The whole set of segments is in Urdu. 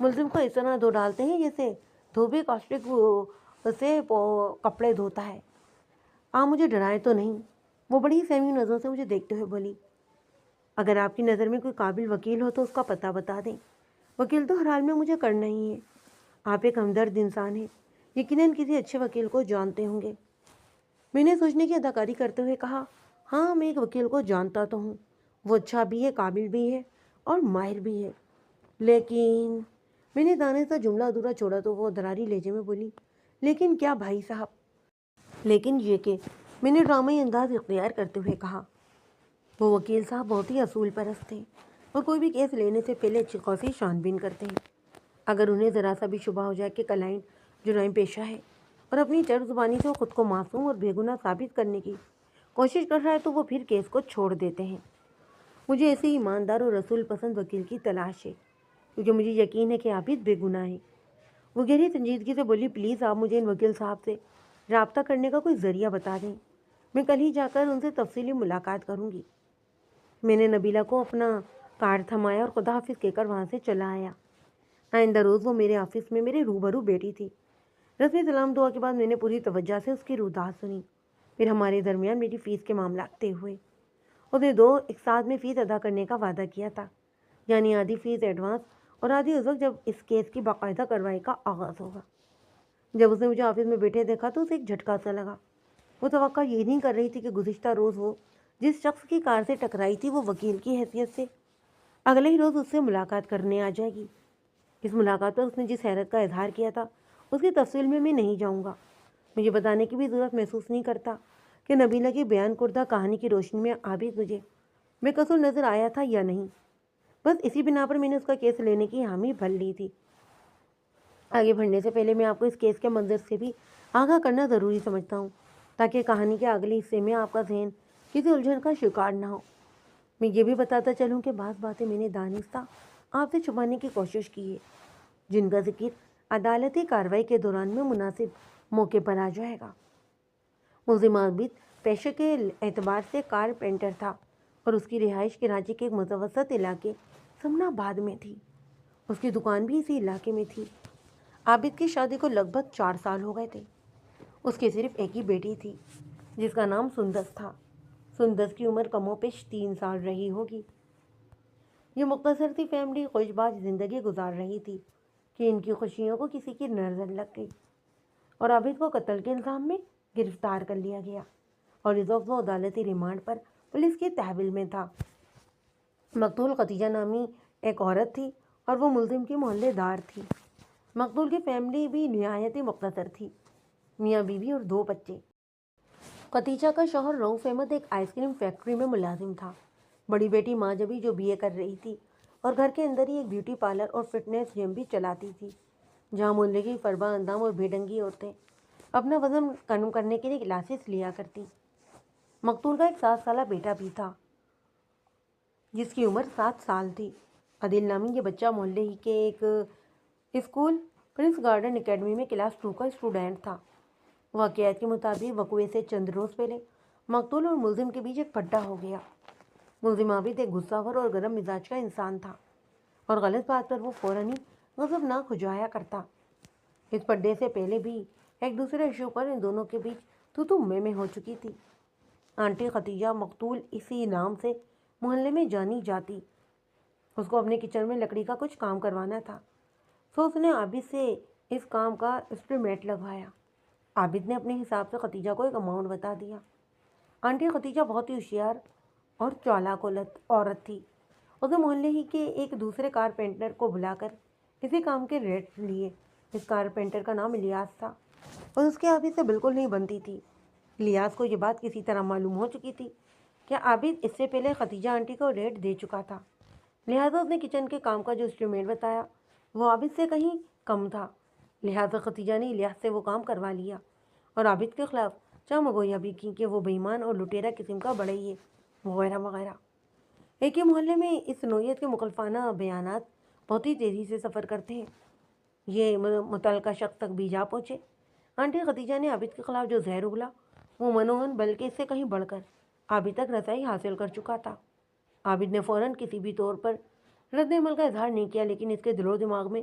ملزم کو اس طرح دھو ڈالتے ہیں جیسے دھوبی کاسٹک سے کپڑے دھوتا ہے۔ آپ مجھے ڈرائیں تو نہیں؟ وہ بڑی سہمی نظروں سے مجھے دیکھتے ہوئے بولی۔ اگر آپ کی نظر میں کوئی قابل وکیل ہو تو اس کا پتہ بتا دیں۔ وکیل تو ہر حال میں مجھے کرنا ہی ہے۔ آپ ایک ہمدرد انسان ہیں، یقیناً کسی اچھے وکیل کو جانتے ہوں گے۔ میں نے سوچنے کی اداکاری کرتے ہوئے کہا، ہاں میں ایک وکیل کو جانتا تو ہوں، وہ اچھا بھی ہے، قابل بھی ہے اور ماہر بھی ہے، لیکن میں نے دانے سے جملہ ادھورا چھوڑا تو وہ دراری لہجے میں بولی، لیکن کیا بھائی صاحب؟ لیکن یہ کہ میں نے ڈرامائی انداز اختیار کرتے ہوئے کہا، وہ وکیل صاحب بہت ہی اصول پرست تھے اور کوئی بھی کیس لینے سے پہلے اچھی خاصی چھان بین کرتے ہیں۔ اگر انہیں ذرا سا بھی شبہ ہو جائے کہ کلائنٹ جرائم پیشہ ہے اور اپنی چرب زبانی سے خود کو معصوم اور بے گناہ ثابت کرنے کی کوشش کر رہا ہے تو وہ پھر کیس کو چھوڑ دیتے ہیں۔ مجھے ایسے ایماندار اور رسول پسند وکیل کی تلاش ہے، کیونکہ مجھے یقین ہے کہ عابد بے گناہ ہے۔ وہ گہری سنجیدگی سے بولی، پلیز آپ مجھے ان وکیل صاحب سے رابطہ کرنے کا کوئی ذریعہ بتا دیں، میں کل ہی جا کر ان سے تفصیلی ملاقات کروں گی۔ میں نے نبیلہ کو اپنا کارڈ تھمایا اور خدا حافظ کہہ کر وہاں سے چلا آیا۔ آئندہ روز وہ میرے آفس میں میرے روبرو بیٹھی تھی۔ رسمی سلام دعا کے بعد میں نے پوری توجہ سے اس کی روداد سنی۔ پھر ہمارے درمیان میری فیس کے معاملات طے ہوئے۔ اس نے 2 ایک ساتھ میں فیس ادا کرنے کا وعدہ کیا تھا، یعنی آدھی فیس ایڈوانس اور آدھی اس وقت جب اس کیس کی باقاعدہ کارروائی کا آغاز ہوگا۔ جب اس نے مجھے آفس میں بیٹھے دیکھا تو اسے ایک جھٹکا سا لگا۔ وہ توقع یہ نہیں کر رہی تھی کہ گزشتہ روز وہ جس شخص کی کار سے ٹکرائی تھی وہ وکیل کی حیثیت سے اگلے ہی روز اس سے ملاقات کرنے آ جائے گی۔ اس ملاقات پر اس نے جس حیرت کا اظہار کیا تھا اس کی تفصیل میں نہیں جاؤں گا۔ مجھے بتانے کی بھی ضرورت محسوس نہیں کرتا کہ نبیلہ کی بیان کردہ کہانی کی روشنی میں عابد مجھے بے قصور نظر آیا تھا یا نہیں۔ بس اسی بنا پر میں نے اس کا کیس لینے کی حامی بھر لی تھی۔ آگے بڑھنے سے پہلے میں آپ کو اس کیس کے منظر سے بھی آگاہ کرنا ضروری سمجھتا ہوں، تاکہ کہانی کے اگلے حصے میں آپ کا ذہن کسی الجھن کا شکار نہ ہو۔ میں یہ بھی بتاتا چلوں کہ بعض باتیں میں نے دانستہ آپ سے چھپانے کی کوشش کی ہے، جن کا ذکر عدالتی کارروائی کے دوران میں مناسب موقع پر آ جائے گا۔ ملزم عابد پیشے کے اعتبار سے کارپینٹر تھا اور اس کی رہائش کراچی کے ایک متوسط علاقے سمنا آباد میں تھی۔ اس کی دکان بھی اسی علاقے میں تھی۔ عابد کی شادی کو لگ بھگ 4 سال ہو گئے تھے۔ اس کی صرف ایک ہی بیٹی تھی جس کا نام سندس تھا۔ سندس کی عمر کم و بیش 3 سال رہی ہوگی۔ یہ مختصر سی فیملی خوش باش زندگی گزار رہی تھی کہ ان کی خوشیوں کو کسی کی نظر لگ گئی اور عابد کو قتل کے الزام میں گرفتار کر لیا گیا اور اس وقت وہ عدالتی ریمانڈ پر پولیس کی تحویل میں تھا۔ مقتول خدیجہ نامی ایک عورت تھی اور وہ ملزم کی محلے دار تھی۔ مقتول کی فیملی بھی نہایت ہی مختصر تھی، میاں بیوی اور 2 بچے۔ خدیجہ کا شوہر رؤف احمد ایک آئس کریم فیکٹری میں ملازم تھا۔ بڑی بیٹی ماجبی جو BA کر رہی تھی اور گھر کے اندر ہی ایک بیوٹی پارلر اور فٹنس جم بھی چلاتی تھی، جہاں محلے کی فربا اندام اور بھیڈنگی عورتیں اپنا وزن کم کرنے کے لیے کلاسز لیا کرتی۔ مقتول کا ایک 7 سالہ بیٹا بھی تھا جس کی عمر 7 سال تھی۔ عادل نامی یہ بچہ محلے ہی کے ایک اسکول پرنس گارڈن اکیڈمی میں کلاس 2 کا اسٹوڈنٹ تھا۔ واقعات کے مطابق وقوعے سے چند روز پہلے مقتول اور ملزم کے بیچ ایک پھڈا ہو گیا۔ ملزم عابد ایک غصہ ور اور گرم مزاج کا انسان تھا اور غلط بات پر وہ فوراً ہی غضبناک ہو جایا کرتا۔ اس پھڈے سے پہلے بھی ایک دوسرے ایشو پر ان دونوں کے بیچ تو میں ہو چکی تھی۔ آنٹی خدیجہ مقتول اسی نام سے محلے میں جانی جاتی۔ اس کو اپنے کچن میں لکڑی کا کچھ کام کروانا تھا، سو اس نے عابد سے اس کام کا اسٹیمیٹ لگوایا۔ عابد نے اپنے حساب سے خدیجہ کو ایک اماؤنٹ بتا دیا۔ آنٹی خدیجہ بہت ہی ہوشیار اور چالاک عورت تھی۔ اس نے محلے ہی کے ایک دوسرے کارپینٹر کو بلا کر اسی کام کے ریٹ لیے۔ اس کارپینٹر کا نام الیاس تھا اور اس کے عابد سے بالکل نہیں بنتی تھی۔ الیاس کو یہ بات کسی طرح معلوم ہو چکی تھی کہ عابد اس سے پہلے خدیجہ آنٹی کو ریٹ دے چکا تھا، لہٰذا اس نے کچن کے کام کا جو اسٹیمیٹ بتایا وہ عابد سے کہیں کم تھا، لہٰذا خدیجہ نے الیاس سے وہ کام کروا لیا اور عابد کے خلاف چامگویاں بھی کی کہ وہ بے ایمان اور لٹیرا قسم کا بڑھئی ہے وغیرہ وغیرہ۔ ایک ہی محلے میں اس نوعیت کے مخالفانہ بیانات بہت ہی تیزی سے سفر کرتے ہیں۔ یہ متعلقہ شخص تک بھی جا پہنچے۔ آنٹی خدیجہ نے عابد کے خلاف جو زہر اگلا وہ منوہن بلکہ اس سے کہیں بڑھ کر عابد تک رسائی حاصل کر چکا تھا۔ عابد نے فوراً کسی بھی طور پر رد عمل کا اظہار نہیں کیا، لیکن اس کے دل و دماغ میں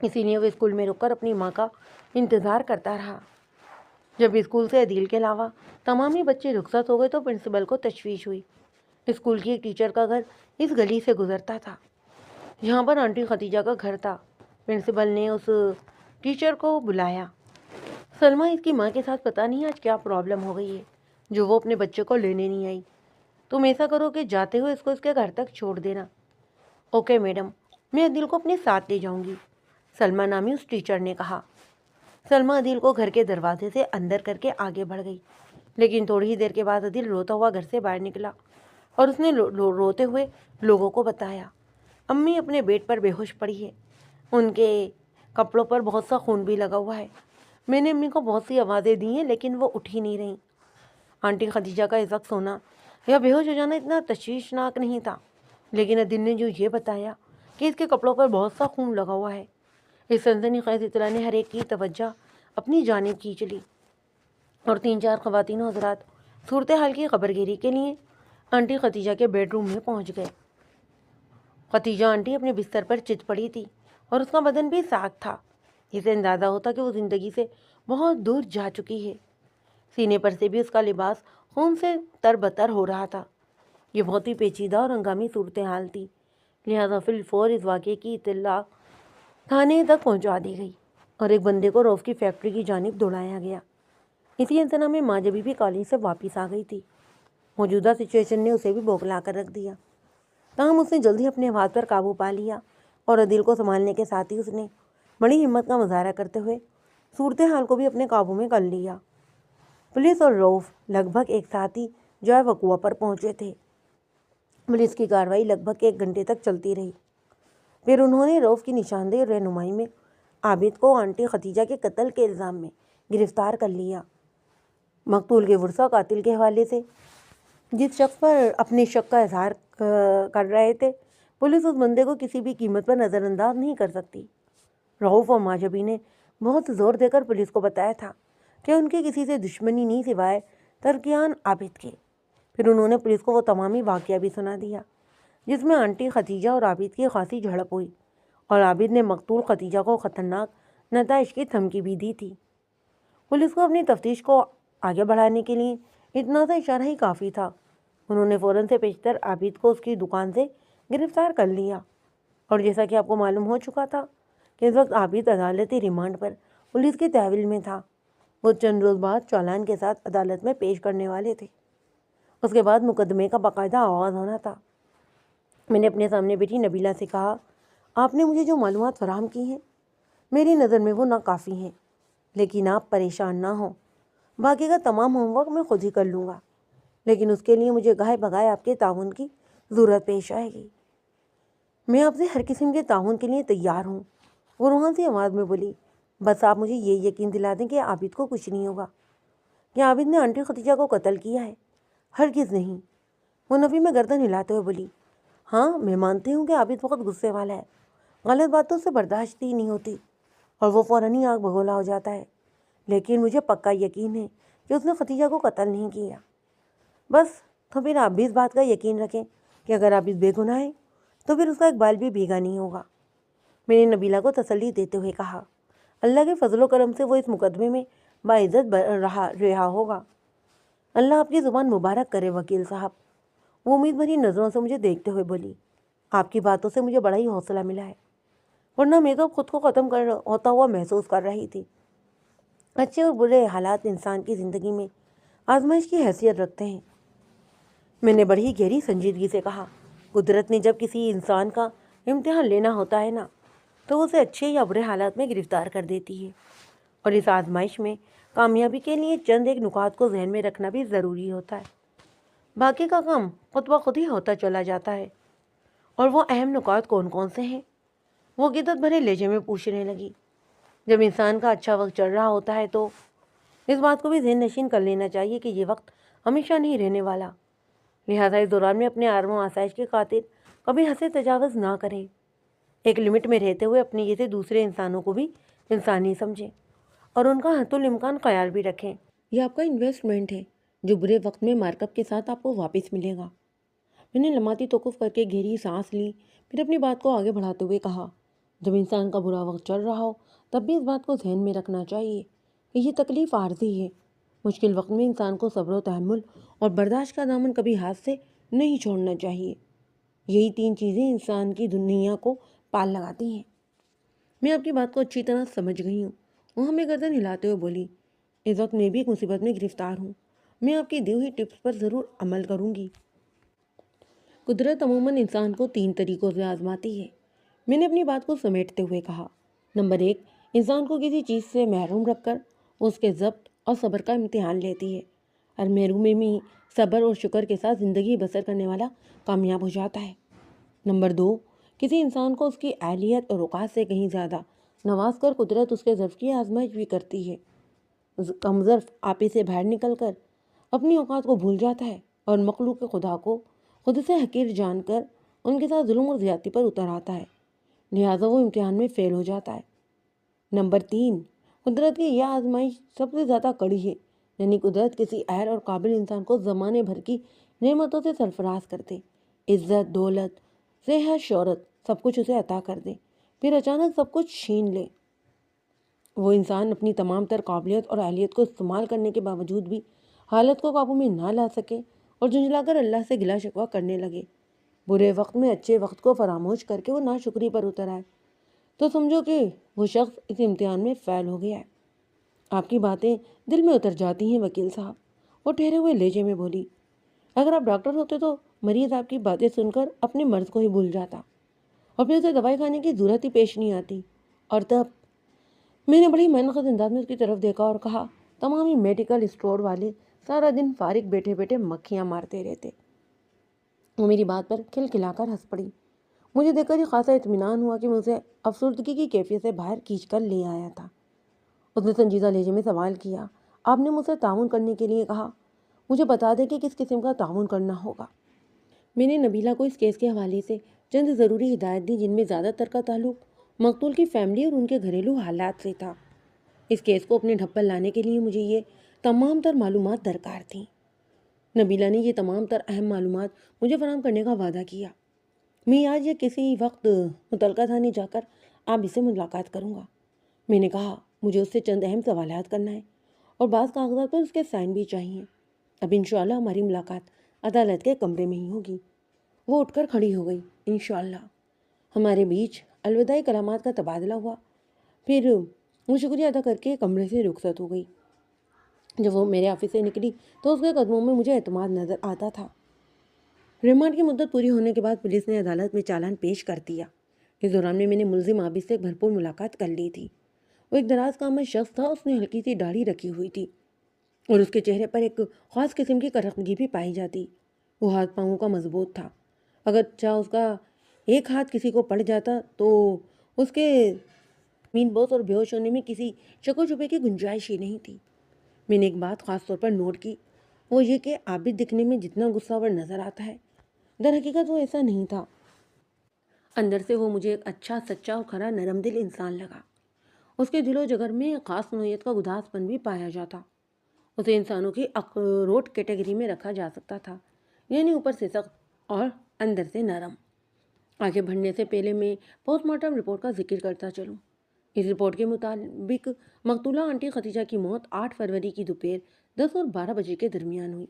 اسی لیے وہ اسکول میں رک کر اپنی ماں کا انتظار کرتا رہا۔ جب اسکول سے عدیل کے علاوہ تمام ہی بچے رخصت ہو گئے تو پرنسپل کو تشویش ہوئی۔ اسکول کی ایک ٹیچر کا گھر اس گلی سے گزرتا تھا جہاں پر آنٹی ختیجہ کا گھر تھا۔ پرنسپل نے اس ٹیچر کو بلایا۔ سلمہ، اس کی ماں کے ساتھ پتہ نہیں آج کیا پرابلم ہو گئی ہے جو وہ اپنے بچے کو لینے نہیں آئی۔ تم ایسا کرو کہ جاتے ہوئے اس کو اس کے گھر تک چھوڑ دینا۔ اوکے میڈم، میں عدیل کو اپنے ساتھ لے جاؤں گی، سلمہ نامی اس ٹیچر نے کہا۔ سلمہ عدیل کو گھر کے دروازے سے اندر کر کے آگے بڑھ گئی، لیکن تھوڑی ہی دیر کے بعد عدیل روتا ہوا گھر سے باہر نکلا اور اس نے روتے ہوئے لوگوں کو بتایا، امی اپنے بیڈ پر بے ہوش پڑی ہے، ان کے کپڑوں پر بہت سا خون بھی لگا ہوا ہے، میں نے امی کو بہت سی آوازیں دی ہیں لیکن وہ اٹھ ہی نہیں رہیں۔ آنٹی خدیجہ کا اس وقت سونا یا بے ہوش ہو جانا اتنا تشویشناک نہیں تھا، لیکن عدیل نے جو یہ بتایا کہ اس کے کپڑوں پر بہت سا خون لگا ہوا ہے، اس سنسنی خیز اطلاع نے ہر ایک کی توجہ اپنی جانب کھینچ لی، اور 3-4 خواتین و حضرات صورتحال کی خبر گیری کے لیے آنٹی ختیجہ کے بیڈ روم میں پہنچ گئے۔ ختیجہ آنٹی اپنے بستر پر چت پڑی تھی اور اس کا بدن بھی ساکھ تھا، اسے اندازہ ہوتا کہ وہ زندگی سے بہت دور جا چکی ہے۔ سینے پر سے بھی اس کا لباس خون سے تربتر ہو رہا تھا۔ یہ بہت ہی پیچیدہ اور ہنگامی صورتحال تھی، لہذا فی الفور اس واقعے کی اطلاع تھانے تک پہنچا دی گئی اور ایک بندے کو روف کی فیکٹری کی جانب دوڑایا گیا۔ اسی انتظام میں ماں جبھی بھی کالج سے واپس آ گئی تھی۔ موجودہ سچویشن نے اسے بھی بوکھلا کر رکھ دیا، تاہم اس نے جلد ہی اپنے ہاتھ پر قابو پا لیا اور عدیل کو سنبھالنے کے ساتھ ہی اس نے بڑی ہمت کا مظاہرہ کرتے ہوئے صورتحال کو بھی اپنے قابو میں کر لیا۔ پولیس اور روف لگ بھگ ایک ساتھ ہی جائے وقوع پر پہنچے تھے۔ پولیس کی کارروائی لگ بھگ 1 گھنٹے تک چلتی رہی، پھر انہوں نے روف کی نشاندہی اور رہنمائی میں عابد کو آنٹی ختیجہ کے قتل کے الزام میں گرفتار کر لیا۔ مقتول کے ورثاء قاتل کے حوالے سے جس شخص پر اپنے شک کا اظہار کر رہے تھے، پولیس اس بندے کو کسی بھی قیمت پر نظر انداز نہیں کر سکتی۔ رؤف اور ماجبی نے بہت زور دے کر پولیس کو بتایا تھا کہ ان کی کسی سے دشمنی نہیں سوائے ترکیان عابد کے۔ پھر انہوں نے پولیس کو وہ تمامی واقعہ بھی سنا دیا جس میں آنٹی ختیجہ اور عابد کی خاصی جھڑپ ہوئی اور عابد نے مقتول ختیجہ کو خطرناک نتائج کی دھمکی بھی دی تھی۔ پولیس کو اپنی تفتیش کو آگے بڑھانے کے لیے اتنا سا اشارہ ہی کافی تھا۔ انہوں نے فوراً سے پیشتر عابد کو اس کی دکان سے گرفتار کر لیا، اور جیسا کہ آپ کو معلوم ہو چکا تھا کہ اس وقت عابد عدالتی ریمانڈ پر پولیس کی تحویل میں تھا۔ وہ چند روز بعد چالان کے ساتھ عدالت میں پیش کرنے والے تھے۔ اس کے بعد مقدمے کا باقاعدہ آغاز ہونا تھا۔ میں نے اپنے سامنے بیٹھی نبیلہ سے کہا، آپ نے مجھے جو معلومات فراہم کی ہیں میری نظر میں وہ ناکافی ہیں، لیکن آپ پریشان نہ ہوں، باقی کا تمام ہوم ورک میں خود ہی کر لوں گا، لیکن اس کے لیے مجھے گاہے بگائے آپ کے تعاون کی ضرورت پیش آئے گی۔ میں آپ سے ہر قسم کے تعاون کے لیے تیار ہوں، وہ روحان سی آواز میں بولی، بس آپ مجھے یہ یقین دلا دیں کہ عابد کو کچھ نہیں ہوگا۔ کیا عابد نے آنٹی ختیجہ کو قتل کیا ہے؟ ہرگز نہیں، وہ نفی میں گردن ہلاتے ہوئے بولی۔ ہاں، میں مانتی ہوں کہ عابد بہت غصے والا ہے، غلط باتوں سے برداشت ہی نہیں ہوتی اور وہ فوراً ہی آگ بگولا ہو جاتا ہے، لیکن مجھے پکا یقین ہے کہ اس نے ختیجہ کو قتل نہیں کیا۔ بس تو پھر آپ بھی اس بات کا یقین رکھیں کہ اگر عابد بے گناہ ہے تو پھر اس کا ایک بال بھی بھیگا نہیں ہوگا۔ میں نے نبیلہ کو تسلی دیتے ہوئے کہا، اللہ کے فضل و کرم سے وہ اس مقدمے میں باعزت رہا ہوگا۔ اللہ آپ کی زبان مبارک کرے وکیل صاحب، وہ امید بھری نظروں سے مجھے دیکھتے ہوئے بولی۔ آپ کی باتوں سے مجھے بڑا ہی حوصلہ ملا ہے، ورنہ میں تو خود کو ختم ہوتا ہوا محسوس کر رہی تھی۔ اچھے اور برے حالات انسان کی زندگی میں آزمائش کی حیثیت رکھتے ہیں، میں نے بڑی گہری سنجیدگی سے کہا۔ قدرت نے جب کسی انسان کا امتحان لینا ہوتا ہے نا تو اسے اچھے یا برے حالات میں گرفتار کر دیتی ہے، اور اس آزمائش میں کامیابی کے لیے چند ایک نکات کو ذہن میں رکھنا بھی ضروری ہوتا ہے، باقی کا کام خود بخود ہی ہوتا چلا جاتا ہے۔ اور وہ اہم نکات کون کون سے ہیں؟ وہ غدت بھرے لہجے میں پوچھنے لگی۔ جب انسان کا اچھا وقت چل رہا ہوتا ہے تو اس بات کو بھی ذہن نشین کر لینا چاہیے کہ یہ وقت ہمیشہ نہیں رہنے والا، لہٰذا اس دوران میں اپنے آرام و آسائش کی خاطر کبھی حد سے تجاوز نہ کریں، ایک لمٹ میں رہتے ہوئے اپنے جیسے دوسرے انسانوں کو بھی انسانی سمجھیں اور ان کا حتی الامکان خیال بھی رکھیں۔ یہ آپ کا انویسٹمنٹ ہے جو برے وقت میں مارکپ کے ساتھ آپ کو واپس ملے گا۔ میں نے لمحاتی توقف کر کے گہری سانس لی، پھر اپنی بات کو آگے بڑھاتے ہوئے کہا، جب انسان کا برا وقت چل رہا ہو تب بھی اس بات کو ذہن میں رکھنا چاہیے کہ یہ تکلیف عارضی ہے۔ مشکل وقت میں انسان کو صبر و تحمل اور برداشت کا دامن کبھی ہاتھ سے نہیں چھوڑنا چاہیے۔ یہی 3 چیزیں انسان کی دنیا کو پال لگاتی ہیں۔ میں آپ کی بات کو اچھی طرح سمجھ گئی ہوں۔ وہ ہمیں گردن ہلاتے ہوئے بولی، اس وقت میں بھی ایک مصیبت میں گرفتار ہوں۔ میں آپ کی دی ہوئی ٹپس پر ضرور عمل کروں گی۔ قدرت عموماً انسان کو 3 طریقوں سے آزماتی ہے، میں نے اپنی بات کو سمیٹتے ہوئے کہا۔ نمبر 1، انسان کو کسی چیز سے محروم رکھ کر اس کے ضبط اور صبر کا امتحان لیتی ہے۔ اور محرومی میں صبر اور شکر کے ساتھ زندگی بسر کرنے والا کامیاب ہو جاتا ہے۔ نمبر 2، کسی انسان کو اس کی اہلیت اور اوقات سے کہیں زیادہ نواز کر قدرت اس کے ظرف کی آزمائش بھی کرتی ہے۔ کم ظرف آپے سے باہر نکل کر اپنی اوقات کو بھول جاتا ہے اور مخلوق خدا کو خود سے حقیر جان کر ان کے ساتھ ظلم اور زیادتی پر اتر آتا ہے، لہٰذا وہ امتحان میں فیل ہو جاتا ہے۔ نمبر 3، قدرت کی یہ آزمائش سب سے زیادہ کڑی ہے، یعنی قدرت کسی اہل اور قابل انسان کو زمانے بھر کی نعمتوں سے سرفراز کر دے، عزت، دولت، صحت، شہرت، سب کچھ اسے عطا کر دے، پھر اچانک سب کچھ چھین لے۔ وہ انسان اپنی تمام تر قابلیت اور اہلیت کو استعمال کرنے کے باوجود بھی حالت کو قابو میں نہ لا سکے اور جھنجلا کر اللہ سے گلا شکوہ کرنے لگے۔ برے وقت میں اچھے وقت کو فراموش کر کے وہ ناشکری پر اتر آئے تو سمجھو کہ وہ شخص اس امتحان میں فیل ہو گیا ہے۔ آپ کی باتیں دل میں اتر جاتی ہیں وکیل صاحب، وہ ٹھہرے ہوئے لہجے میں بولی۔ اگر آپ ڈاکٹر ہوتے تو مریض آپ کی باتیں سن کر اپنے مرض کو ہی بھول جاتا اور پھر اسے دوائی کھانے کی ضرورت ہی پیش نہیں آتی۔ اور تب میں نے بڑی منقد انداز میں اس کی طرف دیکھا اور کہا، تمام ہی میڈیکل اسٹور والے سارا دن فارغ بیٹھے بیٹھے مکھیاں مارتے رہتے۔ وہ میری بات پر کھلکھلا کر ہنس پڑی۔ مجھے دیکھ کر یہ خاصا اطمینان ہوا کہ میں اسے افسردگی کی کیفیت سے باہر کھینچ کر لے آیا تھا۔ اس نے سنجیدہ لہجے میں سوال کیا، آپ نے مجھ سے تعاون کرنے کے لیے کہا، مجھے بتا دیں کہ کس قسم کا تعاون کرنا ہوگا۔ میں نے نبیلہ کو اس کیس کے حوالے سے چند ضروری ہدایت دی جن میں زیادہ تر کا تعلق مقتول کی فیملی اور ان کے گھریلو حالات سے تھا۔ اس کیس کو اپنے ڈھب پر لانے کے لیے مجھے یہ تمام تر معلومات درکار تھیں۔ نبیلہ نے یہ تمام تر اہم معلومات مجھے فراہم کرنے کا وعدہ کیا۔ میں آج یا کسی وقت متعلقہ تھانے جا کر آپ اس سے ملاقات کروں گا۔ میں نے کہا، مجھے اس سے چند اہم سوالات کرنا ہے اور بعض کاغذات پر اس کے سائن بھی چاہیے۔ اب انشاءاللہ ہماری ملاقات عدالت کے کمرے میں ہی ہوگی۔ وہ اٹھ کر کھڑی ہو گئی۔ انشاءاللہ۔ ہمارے بیچ الوداعی کلامات کا تبادلہ ہوا، پھر وہ شکریہ ادا کر کے کمرے سے رخصت ہو گئی۔ جب وہ میرے آفس سے نکلی تو اس کے قدموں میں مجھے اعتماد نظر آتا تھا۔ ریمانڈ کی مدت پوری ہونے کے بعد پولیس نے عدالت میں چالان پیش کر دیا۔ اس دوران میں نے ملزم عابد سے ایک بھرپور ملاقات کر لی تھی۔ وہ ایک دراز کامت شخص تھا، اس نے ہلکی سی داڑھی رکھی ہوئی تھی اور اس کے چہرے پر ایک خاص قسم کی کرختگی بھی پائی جاتی۔ وہ ہاتھ پاؤں کا مضبوط تھا، اگرچہ اس کا ایک ہاتھ کسی کو پڑ جاتا تو اس کے مین بوس اور بے ہوش ہونے میں کسی شک و شبے کی گنجائش ہی نہیں تھی۔ میں نے ایک بات خاص طور پر نوٹ کی، وہ یہ کہ عابد دکھنے میں جتنا غصہ ور نظر آتا ہے، در حقیقت وہ ایسا نہیں تھا۔ اندر سے وہ مجھے ایک اچھا، سچا اور کھرا نرم دل انسان لگا۔ اس کے دل و جگر میں ایک خاص نوعیت کا اداس پن بھی پایا جاتا۔ اسے انسانوں کی اخروٹ کیٹیگری میں رکھا جا سکتا تھا، یعنی اوپر سے سخت اور اندر سے نرم۔ آگے بڑھنے سے پہلے میں پوسٹ مارٹم رپورٹ کا ذکر کرتا چلوں۔ اس رپورٹ کے مطابق مقتولہ آنٹی خدیجہ کی موت 8 فروری کی دوپہر 10 اور 12 بجے کے درمیان ہوئی،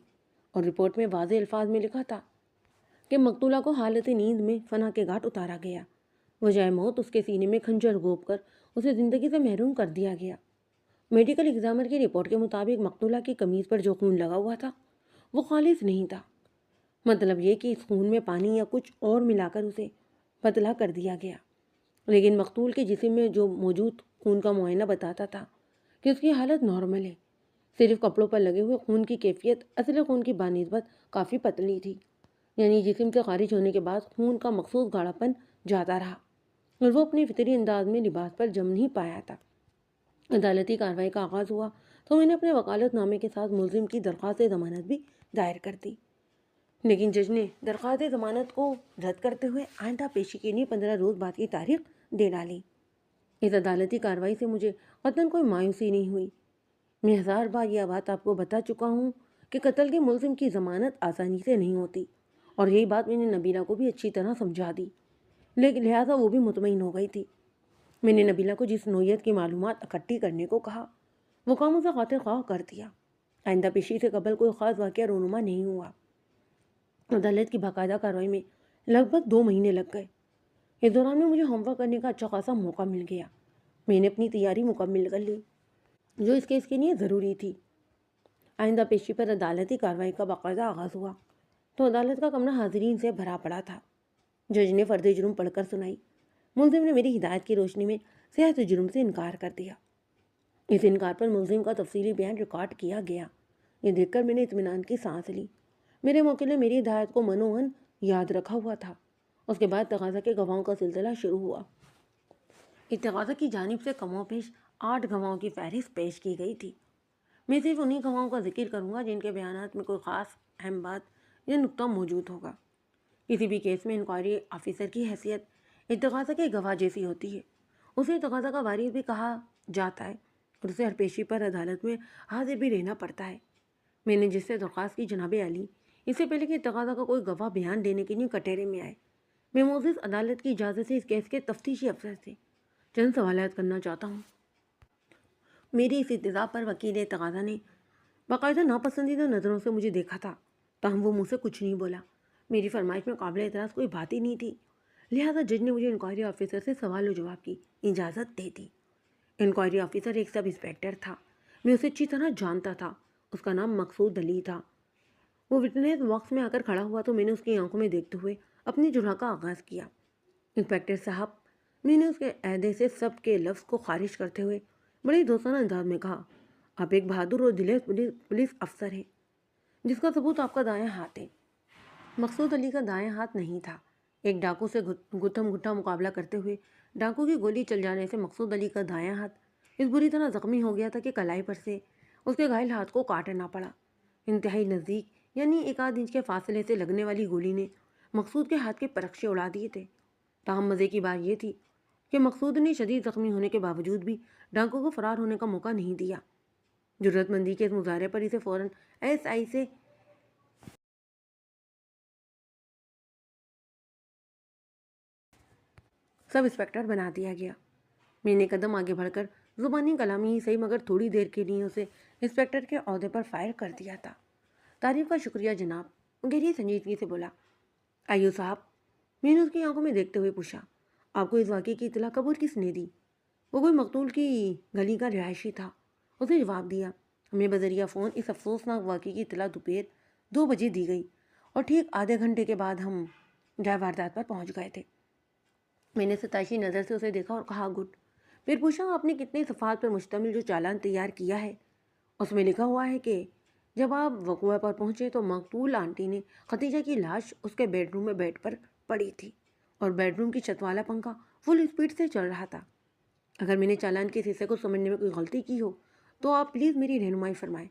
اور رپورٹ میں واضح الفاظ میں لکھا تھا کہ مقتولہ کو حالت نیند میں فنا کے گھاٹ اتارا گیا۔ وجہ موت اس کے سینے میں خنجر گھونپ کر اسے زندگی سے محروم کر دیا گیا۔ میڈیکل ایگزامر کی رپورٹ کے مطابق مقتولہ کی قمیض پر جو خون لگا ہوا تھا وہ خالص نہیں تھا، مطلب یہ کہ اس خون میں پانی یا کچھ اور ملا کر اسے پتلا کر دیا گیا۔ لیکن مقتول کے جسم میں جو موجود خون کا معائنہ بتاتا تھا کہ اس کی حالت نارمل ہے، صرف کپڑوں پر لگے ہوئے خون کی کیفیت اصل خون کی بنسبت کافی پتلی تھی، یعنی جسم سے خارج ہونے کے بعد خون کا مخصوص گاڑھا پن جاتا رہا اور وہ اپنے فطری انداز میں لباس پر جم نہیں پایا تھا۔ عدالتی کارروائی کا آغاز ہوا تو میں نے اپنے وکالت نامے کے ساتھ ملزم کی درخواست ضمانت بھی دائر کر دی، لیکن جج نے درخواست ضمانت کو رد کرتے ہوئے آئندہ پیشی کے لیے 15 روز بعد کی تاریخ دے ڈالی۔ اس عدالتی کارروائی سے مجھے قطعاً کوئی مایوسی نہیں ہوئی۔ میں 1000 بار یہ بات آپ کو بتا چکا ہوں کہ قتل کے ملزم کی ضمانت آسانی سے نہیں ہوتی، اور یہی بات میں نے نبیلہ کو بھی اچھی طرح سمجھا دی، لیکن لہٰذا وہ بھی مطمئن ہو گئی تھی۔ میں نے نبیلہ کو جس نوعیت کی معلومات اکٹھی کرنے کو کہا وہ کام اسے خاطر خواہ کر دیا۔ آئندہ پیشی سے قبل کوئی خاص واقعہ رونما نہیں ہوا۔ عدالت کی باقاعدہ کارروائی میں لگ بھگ 2 مہینے لگ گئے۔ اس دوران میں مجھے ہوم ورک کرنے کا اچھا خاصا موقع مل گیا۔ میں نے اپنی تیاری مکمل کر لی جو اس کیس کے لیے ضروری تھی۔ آئندہ پیشی پر عدالتی کارروائی کا باقاعدہ آغاز ہوا تو عدالت کا کمرہ حاضرین سے بھرا پڑا تھا۔ جج نے فرد جرم پڑھ کر سنائی۔ ملزم نے میری ہدایت کی روشنی میں صحت جرم سے انکار کر دیا۔ اس انکار پر ملزم کا تفصیلی بیان ریکارڈ کیا گیا۔ یہ دیکھ کر میں نے اطمینان کی سانس لی۔ میرے موکل نے میری ہدایت کو منوہن یاد رکھا ہوا تھا۔ اس کے بعد تقاضا کے گواہوں کا سلسلہ شروع ہوا۔ تقاضا کی جانب سے کم و بیش 8 گواہوں کی فہرست پیش کی گئی تھی۔ میں صرف انہی گواہوں کا ذکر کروں گا جن کے بیانات میں کوئی خاص اہم بات یا نکتہ موجود ہوگا۔ کسی بھی کیس میں انکوائری آفیسر کی حیثیت تقاضا کے گواہ جیسی ہوتی ہے۔ اسے تقاضا کا وارث بھی کہا جاتا ہے اور اسے ہر پیشی پر عدالت میں حاضر بھی رہنا پڑتا ہے۔ میں نے جس سے درخواست کی جناب عالی اس سے پہلے کہ تقاضا کا کوئی گواہ بیان دینے کے لیے کٹہرے میں آئے، میں معزز عدالت کی اجازت سے اس کیس کے تفتیشی افسر سے چند سوالات کرنا چاہتا ہوں۔ میری اس اتضاع پر وکیل تقاضا نے باقاعدہ ناپسندیدہ نظروں سے مجھے دیکھا تھا، تاہم وہ مجھ سے کچھ نہیں بولا۔ میری فرمائش میں قابل اعتراض کوئی بات ہی نہیں تھی، لہٰذا جج نے مجھے انکوائری آفیسر سے سوال و جواب کی اجازت دے دی۔ انکوائری آفیسر ایک سب انسپیکٹر تھا۔ میں اسے اچھی طرح جانتا تھا۔ اس کا نام مقصود علی تھا۔ وہ وٹنس باکس میں آ کر کھڑا ہوا تو میں نے اس کی آنکھوں میں دیکھتے ہوئے اپنی جرح کا آغاز کیا۔ انسپیکٹر صاحب، میں نے اس کے عہدے سے سب کے لفظ کو خارج کرتے ہوئے بڑے دوستانہ انداز میں کہا، آپ ایک بہادر اور دلیر پولیس افسر ہیں جس کا ثبوت آپ کا دایاں ہاتھ ہے۔ مقصود علی کا دایاں ہاتھ نہیں تھا۔ ایک ڈاکو سے گتھم گٹھا مقابلہ کرتے ہوئے ڈاکو کی گولی چل جانے سے مقصود علی کا دایاں ہاتھ اس بری طرح زخمی ہو گیا تھا کہ کلائی پر سے اس کے گھائل ہاتھ کو کاٹنا پڑا۔ انتہائی نزدیک یعنی 1 انچ کے فاصلے سے لگنے والی گولی نے مقصود کے ہاتھ کے پرخشے اڑا دیے تھے۔ تاہم مزے کی بات یہ تھی کہ مقصود نے شدید زخمی ہونے کے باوجود بھی ڈاکو کو فرار ہونے کا موقع نہیں دیا۔ جرات مندی کے اس مظاہرے پر اسے فوراً SI سے سب انسپیکٹر بنا دیا گیا۔ میں نے قدم آگے بڑھ کر زبانی کلامی ہی صحیح مگر تھوڑی دیر کے لیے اسے انسپیکٹر کے عہدے پر فائر کر دیا تھا۔ تعریف کا شکریہ جناب، گہری سنجیدگی سے بولا ایو صاحب۔ میں نے اس کی آنکھوں میں دیکھتے ہوئے پوچھا، آپ کو اس واقعے کی اطلاع کب اور کس نے دی؟ وہ کوئی مقتول کی گلی کا رہائشی تھا، اسے جواب دیا۔ ہمیں بذریعہ فون اس افسوسناک واقعے کی اطلاع دوپہر 2 بجے دی گئی اور ٹھیک آدھے گھنٹے کے بعد ہم جائے واردات پر پہنچ گئے تھے۔ میں نے ستائشی نظر سے اسے دیکھا اور کہا گڈ۔ پھر پوچھا، آپ نے کتنے صفحات پر مشتمل جو چالان تیار کیا ہے؟ اس میں لکھا ہوا ہے کہ جب آپ وقوع پر پہنچے تو مقتول آنٹی نے ختیجہ کی لاش اس کے بیڈ روم میں بیڈ پر پڑی تھی اور بیڈ روم کی چھت والا پنکھا فل اسپیڈ سے چل رہا تھا۔ اگر میں نے چالان کے حصے کو سمجھنے میں کوئی غلطی کی ہو تو آپ پلیز میری رہنمائی فرمائیں۔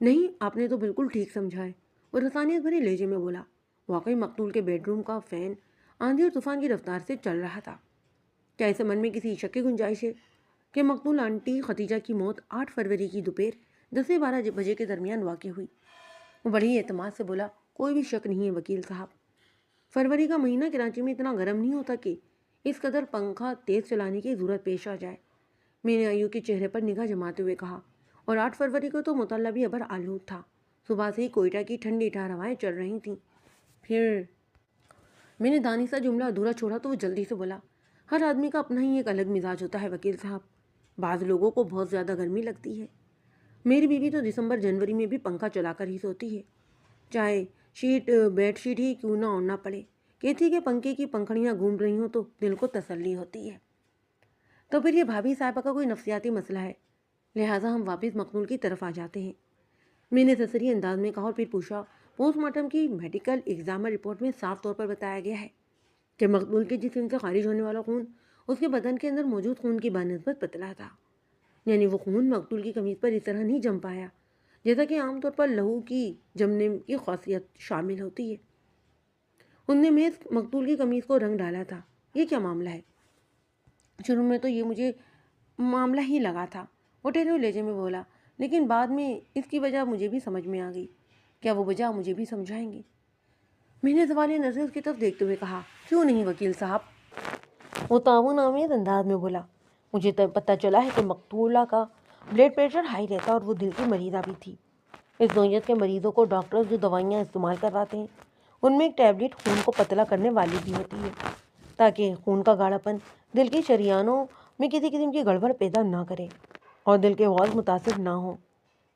نہیں، آپ نے تو بالکل ٹھیک سمجھا ہے، وہ رسانیت بھرے لہجے میں بولا۔ واقعی مقتول کے بیڈ روم کا فین آندھی اور طوفان کی رفتار سے چل رہا تھا۔ کیا اس من میں کسی شک کی گنجائش ہے کہ مقتول آنٹی ختیجہ کی موت 8 فروری کی دوپہر 10 سے 12 بجے کے درمیان واقع ہوئی؟ وہ بڑی ہی اعتماد سے بولا، کوئی بھی شک نہیں ہے وکیل صاحب۔ فروری کا مہینہ کراچی میں اتنا گرم نہیں ہوتا کہ اس قدر پنکھا تیز چلانے کی ضرورت پیش آ جائے۔ میں نے ایو کے چہرے پر نگاہ جماتے ہوئے کہا، اور 8 فروری کو تو مطلع بھی ابر آلود تھا، صبح سے ہی کوئٹہ کی ٹھنڈی ٹھار ہوائیں چل رہی تھیں۔ پھر میں نے دانی سا جملہ ادھورا چھوڑا تو وہ جلدی سے بولا، ہر آدمی کا اپنا ہی ایک الگ مزاج ہوتا ہے وکیل صاحب۔ بعض لوگوں کو بہت زیادہ گرمی لگتی ہے۔ میری بیوی تو دسمبر جنوری میں بھی پنکھا چلا کر ہی سوتی ہے، چاہے بیڈ شیٹ ہی کیوں نہ اوڑھنا پڑے۔ کہتی کہ پنکھے کی پنکھڑیاں گھوم رہی ہوں تو دل کو تسلی ہوتی ہے۔ تو پھر یہ بھابھی صاحبہ کا کوئی نفسیاتی مسئلہ ہے، لہٰذا ہم واپس مقتول کی طرف آ جاتے ہیں۔ میں نے تسری انداز میں کہا اور پھر پوچھا، پوسٹ مارٹم کی میڈیکل ایگزامر رپورٹ میں صاف طور پر بتایا گیا ہے کہ مقتول کے جسم سے خارج ہونے والا خون اس کے بدن کے اندر موجود خون کی بنسبت پتلا تھا، یعنی وہ خون مقتول کی قمیض پر اس طرح نہیں جم پایا جیسا کہ عام طور پر لہو کی جمنے کی خاصیت شامل ہوتی ہے۔ ان نے محض مقتول کی قمیض کو رنگ ڈالا تھا۔ یہ کیا معاملہ ہے؟ شروع میں تو یہ مجھے معاملہ ہی لگا تھا، وہ ٹھہرے ہوئے لہجے میں بولا، لیکن بعد میں اس کی وجہ مجھے بھی سمجھ میں آ گئی۔ کیا وہ وجہ مجھے بھی سمجھائیں گے؟ میں نے سوالیہ نظر اس کی طرف دیکھتے ہوئے کہا، کیوں نہیں وکیل صاحب؟ وہ تعاون آمیز انداز میں بولا، مجھے پتہ چلا ہے کہ مقتولہ کا بلڈ پریشر ہائی رہتا اور وہ دل کی مریضہ بھی تھی۔ اس نوعیت کے مریضوں کو ڈاکٹرز جو دوائیاں استعمال کرواتے ہیں ان میں ایک ٹیبلٹ خون کو پتلا کرنے والی بھی ہوتی ہے، تاکہ خون کا گاڑھا پن دل کی شریانوں میں کسی قسم کی گڑبڑ پیدا نہ کرے اور دل کے والز متاثر نہ ہوں۔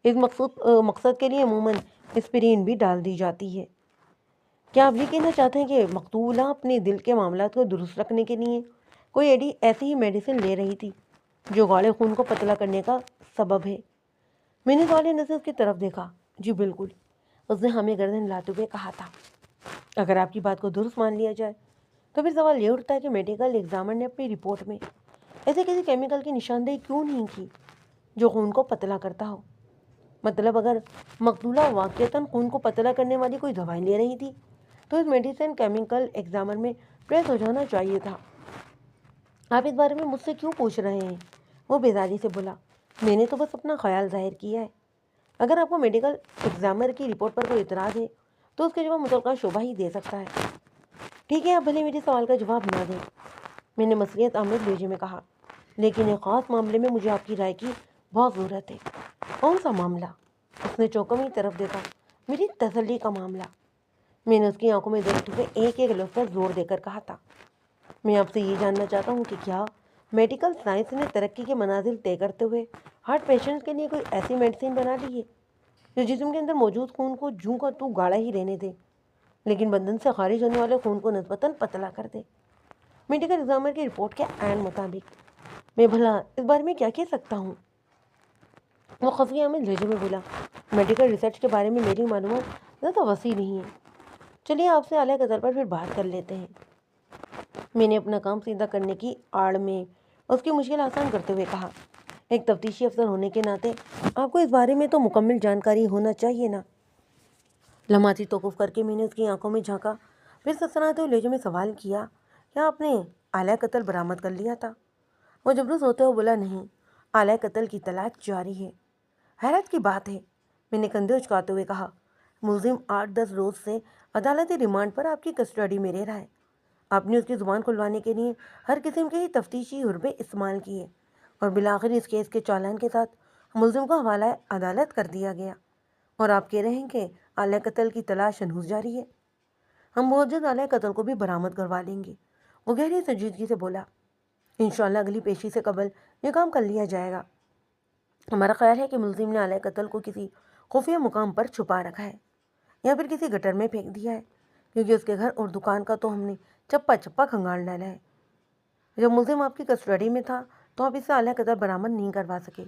اس مقصد کے لیے عموماً اسپرین بھی ڈال دی جاتی ہے۔ کیا آپ یہ کہنا چاہتے ہیں کہ مقتولہ اپنے دل کے معاملات کو درست رکھنے کے لیے کوئی ایسی ہی میڈیسن لے رہی تھی جو گاڑھے خون کو پتلا کرنے کا سبب ہے؟ میں نے سوال نظر کی طرف دیکھا۔ جی بالکل، اس نے ہمیں گردن ہلاتے ہوئے کہا تھا۔ اگر آپ کی بات کو درست مان لیا جائے تو پھر سوال یہ اٹھتا ہے کہ میڈیکل ایگزامر نے اپنی رپورٹ میں ایسے کسی کیمیکل کی نشاندہی کیوں نہیں کی جو خون کو پتلا کرتا ہو؟ مطلب اگر مقتولہ واقعتاً خون کو پتلا کرنے والی کوئی دوائی لے رہی تھی تو اس میڈیسن کیمیکل ایگزامر میں ٹریس ہو جانا چاہیے تھا۔ آپ اس بارے میں مجھ سے کیوں پوچھ رہے ہیں؟ وہ بیزاری سے بولا۔ میں نے تو بس اپنا خیال ظاہر کیا ہے۔ اگر آپ کو میڈیکل ایگزامر کی رپورٹ پر کوئی اعتراض ہے تو اس کے جواب متعلقہ شعبہ ہی دے سکتا ہے۔ ٹھیک ہے، آپ بھلے میرے سوال کا جواب نہ دیں، میں نے مصریت آمیز لہجے میں کہا، لیکن ایک خاص معاملے میں مجھے آپ کی رائے کی بہت ضرورت ہے۔ کون سا معاملہ؟ اس نے چوکا میری طرف دیکھا۔ میری تسلی کا معاملہ، میں نے اس کی آنکھوں میں دیکھتے ہوئے ایک ایک لفظ پر زور دے کر کہا تھا۔ میں آپ سے یہ جاننا چاہتا ہوں کہ کیا میڈیکل سائنس نے ترقی کے منازل طے کرتے ہوئے ہارٹ پیشنٹس کے لیے کوئی ایسی میڈیسن بنا لی ہے جو جسم کے اندر موجود خون کو جوں کا تو گاڑھا ہی رہنے دے لیکن بدن سے خارج ہونے والے خون کو نسبتاً پتلا کر دے؟ میڈیکل ایگزامر کی رپورٹ کے عین مطابق میں بھلا اس بارے میں کیا کہہ سکتا ہوں؟ وہ خفیہ میں لہجے میں بولا، میڈیکل ریسرچ کے بارے میں میری معلومات زیادہ وسیع نہیں ہے۔ چلیے آپ سے اعلیٰ قدر پر پھر بات کر لیتے ہیں۔ میں نے اپنا کام سیدھا کرنے کی آڑ میں اس کی مشکل آسان کرتے ہوئے کہا، ایک تفتیشی افسر ہونے کے ناطے آپ کو اس بارے میں تو مکمل جانکاری ہونا چاہیے نا۔ لمحاتی توقف کر کے میں نے اس کی آنکھوں میں جھانکا، پھر سنسناتے ہوئے لہجے میں سوال کیا، کیا آپ نے آلہ قتل برآمد کر لیا تھا؟ وہ جبروس ہوتے ہوئے بولا، نہیں، آلہ قتل کی تلاش جاری ہے۔ حیرت کی بات ہے، میں نے کندھے اچکاتے ہوئے کہا، ملزم 8-10 روز سے عدالتی ریمانڈ پر آپ کی کسٹڈی میں رہ رہا ہے۔ آپ نے اس کی زبان کھلوانے کے لیے ہر قسم کے ہی تفتیشی حربے استعمال کیے اور بالآخر اس کیس کے چالان کے ساتھ ملزم کو حوالہ عدالت کر دیا گیا، اور آپ کہہ رہے ہیں کہ آلہ قتل کی تلاش ہنوز جاری ہے۔ ہم بہت جلد آلہ قتل کو بھی برآمد کروا لیں گے، وہ گہری سنجیدگی سے بولا۔ انشاءاللہ اگلی پیشی سے قبل یہ کام کر لیا جائے گا۔ ہمارا خیال ہے کہ ملزم نے آلہ قتل کو کسی خفیہ مقام پر چھپا رکھا ہے یا پھر کسی گٹر میں پھینک دیا ہے، کیونکہ اس کے گھر اور دکان کا تو ہم نے چپا چپا کھنگال ڈالا ہے۔ جب ملزم آپ کی کسٹڈی میں تھا تو آپ اسے آلہ قتل برآمد نہیں کروا سکے،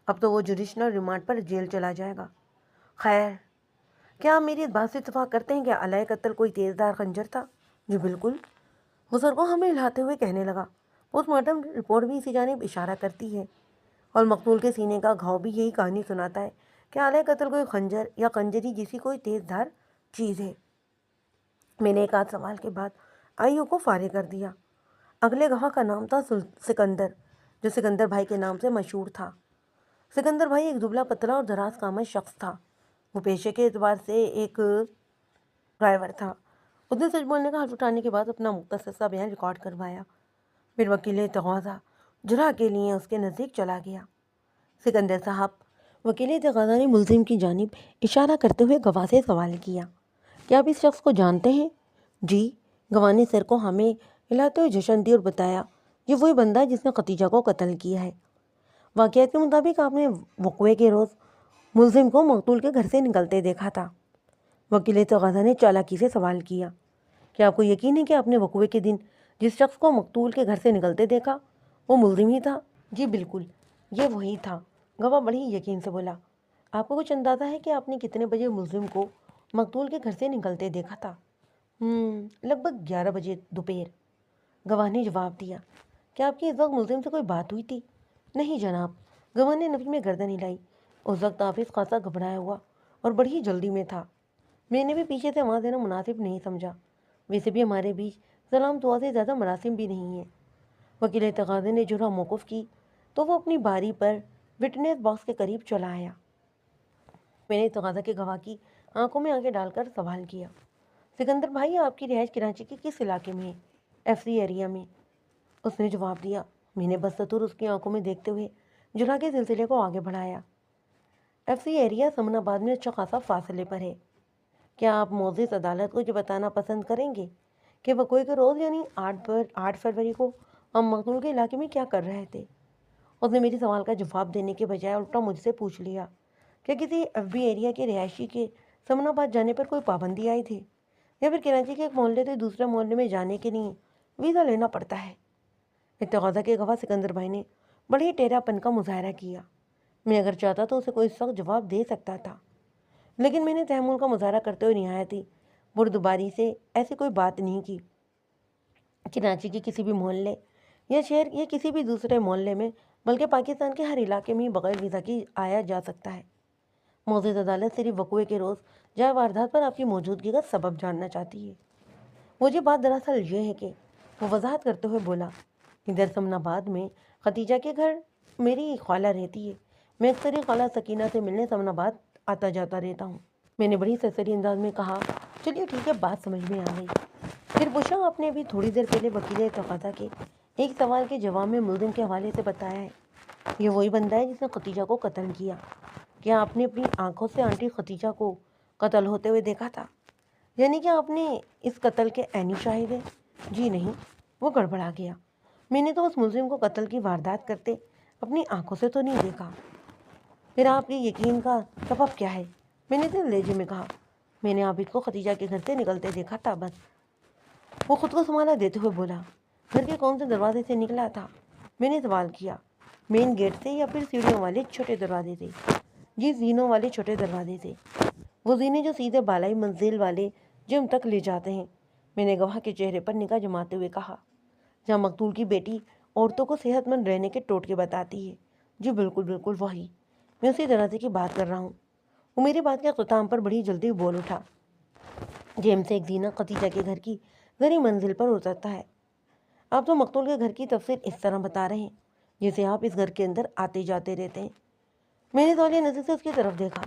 اب تو وہ جوڈیشنل ریمانڈ پر جیل چلا جائے گا۔ خیر، کیا آپ میری اس بات سے اتفاق کرتے ہیں کہ آلہ قتل کوئی تیز دھار خنجر تھا؟ جی بالکل، وہ سر کو ہمیں ہلاتے ہوئے کہنے لگا۔ پوسٹ مارٹم رپورٹ بھی اسی جانب اشارہ کرتی ہے، اور مقتول کے سینے کا گھاؤ بھی یہی کہانی سناتا ہے کہ آلہ قتل کوئی خنجر یا خنجری جیسی کوئی تیز دھار چیز ہے۔ میں نے ایک آدھ سوال کے بعد آئیو کو فارغ کر دیا۔ اگلے گواہ کا نام تھا سکندر، جو سکندر بھائی کے نام سے مشہور تھا۔ سکندر بھائی ایک دبلا پتلا اور دراز قامت شخص تھا۔ وہ پیشے کے اعتبار سے ایک ڈرائیور تھا۔ اس نے سچ بولنے کا حلف اٹھانے کے بعد اپنا مختصر سا بیان ریکارڈ کروایا، پھر وکیل تقاضا جرح کے لیے اس کے نزدیک چلا گیا۔ سکندر صاحب، وکیل تقاضا نے ملزم کی جانب اشارہ کرتے ہوئے گواہ سے سوال کیا، کیا آپ اس شخص کو جانتے ہیں؟ جی، گواہ نے سر کو ہمیں ہلاتے ہوئے جشن دی اور بتایا، یہ وہی بندہ ہے جس نے ختیجہ کو قتل کیا ہے۔ واقعات کے مطابق آپ نے وقوعے کے روز ملزم کو مقتول کے گھر سے نکلتے دیکھا تھا۔ وکیل تقاضا نے چالاکی سے سوال کیا، کیا آپ کو یقین ہے کہ آپ نے وقوعے کے دن جس شخص کو مقتول کے گھر سے نکلتے دیکھا وہ ملزم ہی تھا؟ جی بالکل، یہ وہی تھا، گواہ بڑی یقین سے بولا۔ آپ کو کچھ اندازہ ہے کہ آپ نے کتنے بجے ملزم کو مقتول کے گھر سے نکلتے دیکھا تھا؟ لگ بھگ 11 بجے دوپہر، گواہ نے جواب دیا۔ کیا آپ کی اس وقت ملزم سے کوئی بات ہوئی تھی؟ نہیں جناب، گواہ نے نفی میں گردن ہلائی۔ اس وقت آفس خاصا گھبرایا ہوا اور بڑی جلدی میں تھا، میں نے بھی پیچھے سے آواز دینا مناسب نہیں سمجھا، ویسے بھی ہمارے بیچ سلام دعا سے زیادہ مراسم بھی نہیں ہیں۔ وکیل تقاضے نے جرح موقف کی تو وہ اپنی باری پر وٹنس باکس کے قریب چلا آیا۔ میں نے تقاضا کے گواہ کی آنکھوں میں آنکھیں ڈال کر سوال کیا، سکندر بھائی، آپ کی رہائش کراچی کے کس علاقے میں ہے؟ ایف سی ایریا میں، اس نے جواب دیا۔ میں نے بستور اس کی آنکھوں میں دیکھتے ہوئے جرا کے سلسلے کو آگے بڑھایا۔ ایف سی ایریا سمن آباد میں اچھا خاصا فاصلے پر ہے۔ کیا آپ معزز عدالت کو یہ بتانا پسند کریں گے کہ وقوع کے روز یعنی 8 فروری کو ہم مقتول کے علاقے میں کیا کر رہے تھے؟ اس نے میری سوال کا جواب دینے کے بجائے الٹا مجھ سے پوچھ لیا کہ کسی ایف بی ایریا کے رہائشی کے سمن آباد جانے پر کوئی پابندی آئی تھی یا پھر کراچی کے ایک محلے سے دوسرے محلے میں جانے کے لیے ویزا لینا پڑتا ہے؟ اتغاضا کے گواہ سکندر بھائی نے بڑے ہی ٹیڑھا پن کا مظاہرہ کیا۔ میں اگر چاہتا تو اسے کوئی سخت جواب دے سکتا تھا، لیکن میں نے تحمل کا مظاہرہ کرتے ہوئے نہایت ہی بردباری سے ایسی کوئی بات نہیں کی۔ کراچی کے کسی بھی محلے یا شہر یا کسی بھی دوسرے محلے میں بلکہ پاکستان کے ہر علاقے میں بغیر ویزا کی آیا جا سکتا ہے۔ معزز عدالت صرف وقوع کے روز جائے واردات پر آپ کی موجودگی کا سبب جاننا چاہتی ہے۔ مجھے بات دراصل یہ ہے کہ وہ وضاحت کرتے ہوئے بولا، ادھر سمن آباد میں ختیجہ کے گھر میری خالہ رہتی ہے۔ میں اکثر ہی خالہ سکینہ سے ملنے سمن آباد آتا جاتا رہتا ہوں۔ میں نے بڑی سرسری انداز میں کہا، چلیے ٹھیک ہے، بات سمجھ میں آ گئی۔ پھر پوچھا، آپ نے ابھی تھوڑی دیر پہلے وکیل تقاضا کے ایک سوال کے جواب میں ملزم کے حوالے سے بتایا ہے یہ وہی بندہ ہے جس نے ختیجہ کو قتل کیا۔ کیا آپ نے اپنی آنکھوں سے آنٹی ختیجہ کو قتل ہوتے ہوئے دیکھا تھا؟ یعنی کہ آپ نے اس قتل کے عینی شاہد ہیں؟ جی نہیں، وہ گڑبڑا گیا۔ میں نے تو اس ملزم کو قتل کی واردات کرتے اپنی آنکھوں سے تو نہیں دیکھا۔ پھر آپ کے یقین کا سبب کیا ہے؟ میں نے دل لہجے میں کہا، میں نے عابد کو ختیجہ کے گھر سے نکلتے دیکھا تھا، بس۔ وہ خود کو سنبھالا دیتے ہوئے بولا، گھر کے کون سے دروازے سے نکلا تھا؟ میں نے سوال کیا، مین گیٹ سے یا پھر سیڑھیوں والے چھوٹے دروازے سے؟ جی، زینوں والے چھوٹے دروازے سے، وہ زینے جو سیدھے بالائی منزل والے جم تک لے جاتے ہیں۔ میں نے گواہ کے چہرے پر نگاہ جماتے ہوئے کہا، جہاں مقتول کی بیٹی عورتوں کو صحت مند رہنے کے ٹوٹکے بتاتی ہے۔ جی بالکل بالکل وہی، میں اسی دروازے کی بات کر رہا ہوں۔ وہ میری بات کے اختتام پر بڑی جلدی بول اٹھا، جیم سے ایک زینہ ختیجہ کے گھر کی زرعی منزل پر اترتا ہے۔ آپ تو مقتول کے گھر کی تفصیل اس طرح بتا رہے ہیں جیسے آپ اس گھر کے اندر آتے جاتے رہتے ہیں۔ میں نے تولیہ نظر سے اس کی طرف دیکھا،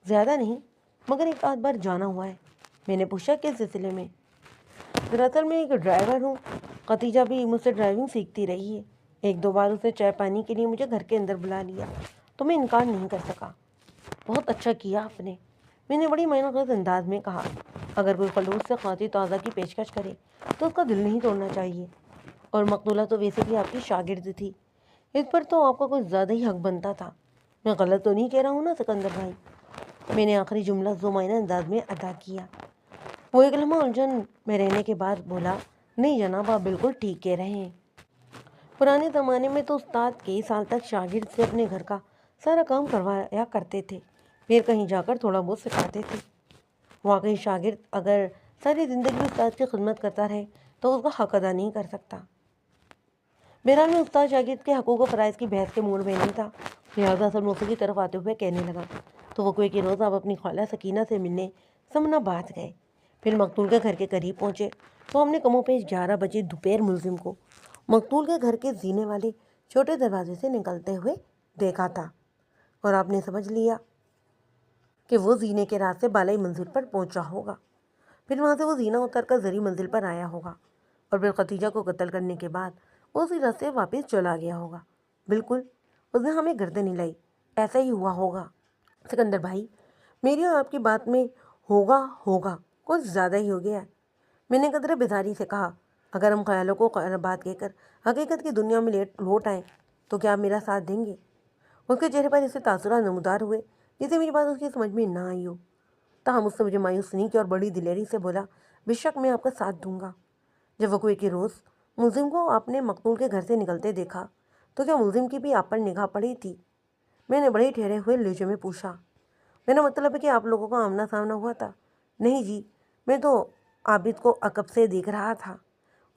زیادہ نہیں مگر ایک آدھ بار جانا ہوا ہے۔ میں نے پوچھا، کس سلسلے میں؟ دراصل میں ایک ڈرائیور ہوں، ختیجہ بھی مجھ سے ڈرائیونگ سیکھتی رہی ہے۔ ایک دو بار اسے چائے پانی کے لیے مجھے گھر کے اندر بلا لیا تو میں انکار نہیں کر سکا۔ بہت اچھا کیا آپ نے، میں نے بڑی معنی خیز انداز میں کہا۔ اگر کوئی خلوص سے خاطر تازہ کی پیشکش کرے تو اس کا دل نہیں توڑنا چاہیے، اور مقتولہ تو ویسے بھی آپ کی شاگرد تھی، اس پر تو آپ کا کچھ زیادہ ہی حق بنتا تھا۔ میں غلط تو نہیں کہہ رہا ہوں نا سکندر بھائی؟ میں نے آخری جملہ ذو معنی انداز میں ادا کیا۔ وہ ایک لمحہ الجھن میں رہنے کے بعد بولا، نہیں جناب، آپ بالکل ٹھیک کہہ رہے ہیں۔ پرانے زمانے میں تو استاد کئی سال تک شاگرد سے اپنے گھر کا سارا کام کروایا کرتے تھے، پھر کہیں جا کر تھوڑا بہت سکھاتے تھے۔ واقعی شاگرد اگر ساری زندگی استاد کی خدمت کرتا رہے تو اس کا حق ادا نہیں کر سکتا۔ بہرحال میں استاد شاگرد کے حقوق و فرائض کی بحث کے موڑ میں نہیں تھا، لہٰذا اصل موضوع کی طرف آتے ہوئے کہنے لگا، تو وقوع کے روز آپ اپنی خالہ سکینہ سے ملنے سمن آباد گئے، پھر مقتول کے گھر کے قریب پہنچے تو ہم نے کم و بیش 11 بجے دوپہر ملزم کو مقتول کے گھر کے زینے والے چھوٹے دروازے سے نکلتے ہوئے دیکھا تھا، اور آپ نے سمجھ لیا کہ وہ زینے کے راستے بالائی منزل پر پہنچا ہوگا، پھر وہاں سے وہ زینہ اتر کر زرعی منزل پر آیا ہوگا، اور پھر ختیجہ کو قتل کرنے کے بعد اسی راستے واپس چلا گیا ہوگا۔ بالکل، اس نے ہمیں گردن نہیں لائی، ایسا ہی ہوا ہوگا۔ سکندر بھائی، میری اور آپ کی بات میں ہوگا کچھ زیادہ ہی ہو گیا ہے۔ میں نے قدرے بیزاری سے کہا، اگر ہم خیالوں کو بات کہہ کر حقیقت کی دنیا میں لوٹ آئیں تو کیا آپ میرا ساتھ دیں گے؟ اس کے چہرے پر اسے تاثرات نمودار ہوئے جسے میری بات اس کی سمجھ میں نہ آئی ہو، تاہم اس نے مجھے مایوس نہیں کیا اور بڑی دلیری سے بولا، بے شک میں آپ کا ساتھ دوں گا۔ جب وقوع کے روز ملزم کو آپ نے مقتول کے گھر سے نکلتے دیکھا تو کیا ملزم کی بھی آپ پر نگاہ پڑی تھی؟ میں نے بڑے ٹھہرے ہوئے لہجے میں پوچھا۔ میرا مطلب ہے کہ آپ لوگوں کا آمنا سامنا ہوا تھا؟ نہیں جی، میں تو عابد کو عقب سے دیکھ رہا تھا،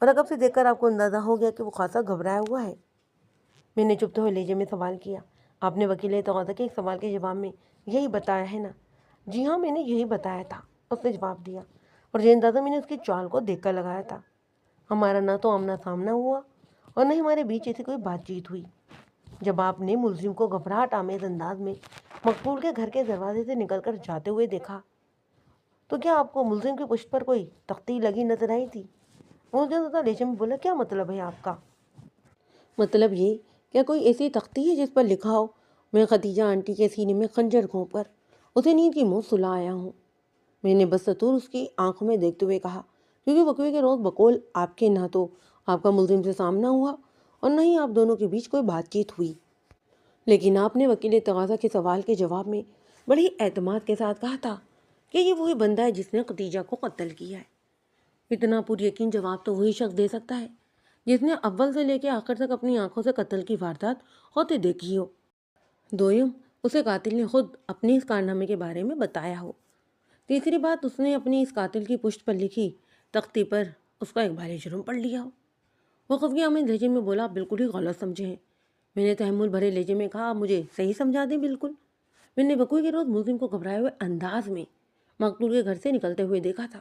اور عقب سے دیکھ کر آپ کو اندازہ ہو گیا کہ وہ خاصا گھبرایا ہوا ہے۔ میں نے چپتے ہوئے لہجے میں سوال کیا، آپ نے وکیل تقاضا کے ایک سوال کے جواب میں یہی بتایا ہے نا؟ جی ہاں، میں نے یہی بتایا تھا، اس نے جواب دیا، اور یہ اندازہ میں نے اس کی چال کو دیکھ کر لگایا تھا۔ ہمارا نہ تو آمنا سامنا ہوا اور نہ ہمارے بیچ ایسی کوئی بات چیت ہوئی۔ جب آپ نے ملزم کو گھبراہٹ آمیز انداز میں مقتول کے گھر کے دروازے سے نکل کر جاتے ہوئے دیکھا تو کیا آپ کو ملزم کی پشت پر کوئی تختی لگی نظر آئی تھی؟ وہ زیادہ لہجے میں بولا، کیا مطلب ہے آپ کا؟ مطلب یہ کیا کوئی ایسی تختی ہے جس پر لکھا ہو میں خدیجہ آنٹی کے سینے میں خنجر گھونپ کر اسے نیند کی منہ سلا آیا ہوں؟ میں نے بستور اس کی آنکھوں میں دیکھتے ہوئے کہا، کیونکہ وقوع کے روز بقول آپ کے نہ تو آپ کا ملزم سے سامنا ہوا اور نہ ہی آپ دونوں کے بیچ کوئی بات چیت ہوئی، لیکن آپ نے وکیل تقاضا کے سوال کے جواب میں بڑی اعتماد کے ساتھ کہا تھا کہ یہ وہی بندہ ہے جس نے خدیجہ کو قتل کیا ہے۔ اتنا پر یقین جواب تو وہی شخص دے سکتا ہے جس نے اول سے لے کے آخر تک اپنی آنکھوں سے قتل کی واردات ہوتے دیکھی ہو، دویم اسے قاتل نے خود اپنے اس کارنامے کے بارے میں بتایا ہو، تیسری بات اس نے اپنی اس قاتل کی پشت پر لکھی تختی پر اس کا اقبال جرم پڑھ لیا ہو۔ وہ خفیہ میں لہجے میں بولا، بالکل ہی غلط سمجھے ہیں۔ میں نے تحمل بھرے لہجے میں کہا، مجھے صحیح سمجھا دیں۔ بالکل۔ میں نے وقوع کے روز ملزم کو گھبرائے ہوئے انداز میں مقتول کے گھر سے نکلتے ہوئے دیکھا تھا۔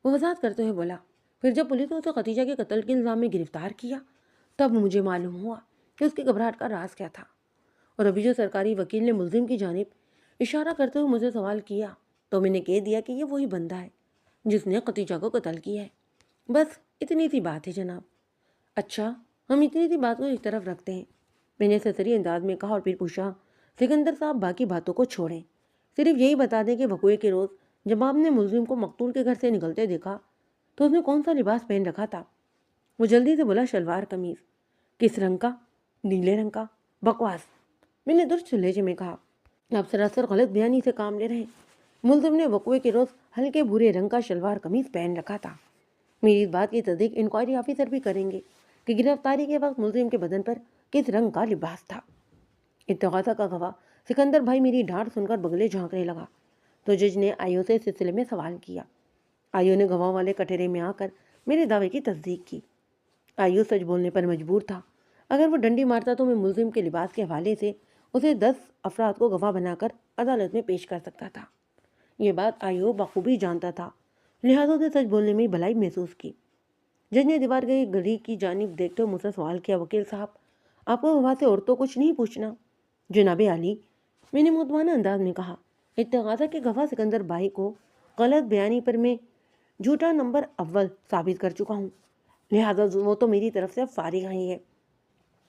وہ وضاحت کرتے ہوئے بولا، پھر جب پولیس نے اسے خدیجہ کے قتل کے الزام میں گرفتار کیا تب مجھے معلوم ہوا کہ اس کی گھبراہٹ کا راز کیا تھا، اور ابھی جو سرکاری وکیل نے ملزم کی جانب اشارہ کرتے ہوئے مجھے سوال کیا تو میں نے کہہ دیا کہ یہ وہی بندہ ہے جس نے خدیجہ کو قتل کیا ہے۔ بس اتنی سی بات ہے جناب۔ اچھا، ہم اتنی سی بات کو ایک طرف رکھتے ہیں، میں نے سرسری انداز میں کہا، اور پھر پوچھا، سکندر صاحب باقی باتوں کو چھوڑیں، صرف یہی بتا دیں کہ وقوع کے روز جب آپ نے ملزم کو مقتول کے گھر سے نکلتے دیکھا تو اس نے کون سا لباس پہن رکھا تھا؟ وہ جلدی سے بولا، شلوار قمیض۔ کس رنگ کا؟ نیلے رنگ کا۔ بکواس، میں نے درست لہجے میں کہا، آپ سراسر غلط بیانی سے کام لے رہے ہیں۔ ملزم نے وقوع کے روز ہلکے بھورے رنگ کا شلوار قمیض پہن رکھا تھا۔ میری اس بات کی تصدیق انکوائری آفیسر بھی کریں گے کہ گرفتاری کے وقت ملزم کے بدن پر کس رنگ کا لباس تھا۔ اتغاثہ کا گواہ سکندر بھائی میری ڈانٹ سن کر بغلے جھانکنے لگا تو جج نے آئیو سے اس سلسلے میں سوال کیا۔ آئیو نے گواہ والے کٹہرے میں آ کر میرے دعوے کی تصدیق کی۔ آئیو سچ بولنے پر مجبور تھا۔ اگر وہ ڈنڈی مارتا تو میں ملزم کے لباس کے حوالے سے اسے 10 افراد کو گواہ بنا کر عدالت میں پیش کر سکتا تھا۔ یہ بات آئیو بخوبی جانتا تھا، لہٰذا اسے سچ بولنے میں بھلائی محسوس کی۔ جج نے دیوار گئی گھڑی کی جانب دیکھتے ہوئے مجھ سے سوال کیا، وکیل صاحب آپ کو گواہ سے اور تو کچھ نہیں پوچھنا؟ جناب عالی، میں نے مؤدبانہ انداز میں کہا، اتغاثہ کے گواہ سکندر بھائی کو غلط بیانی پر میں جھوٹا نمبر اول ثابت کر چکا ہوں، لہٰذا وہ تو میری طرف سے فارغ ہی ہے۔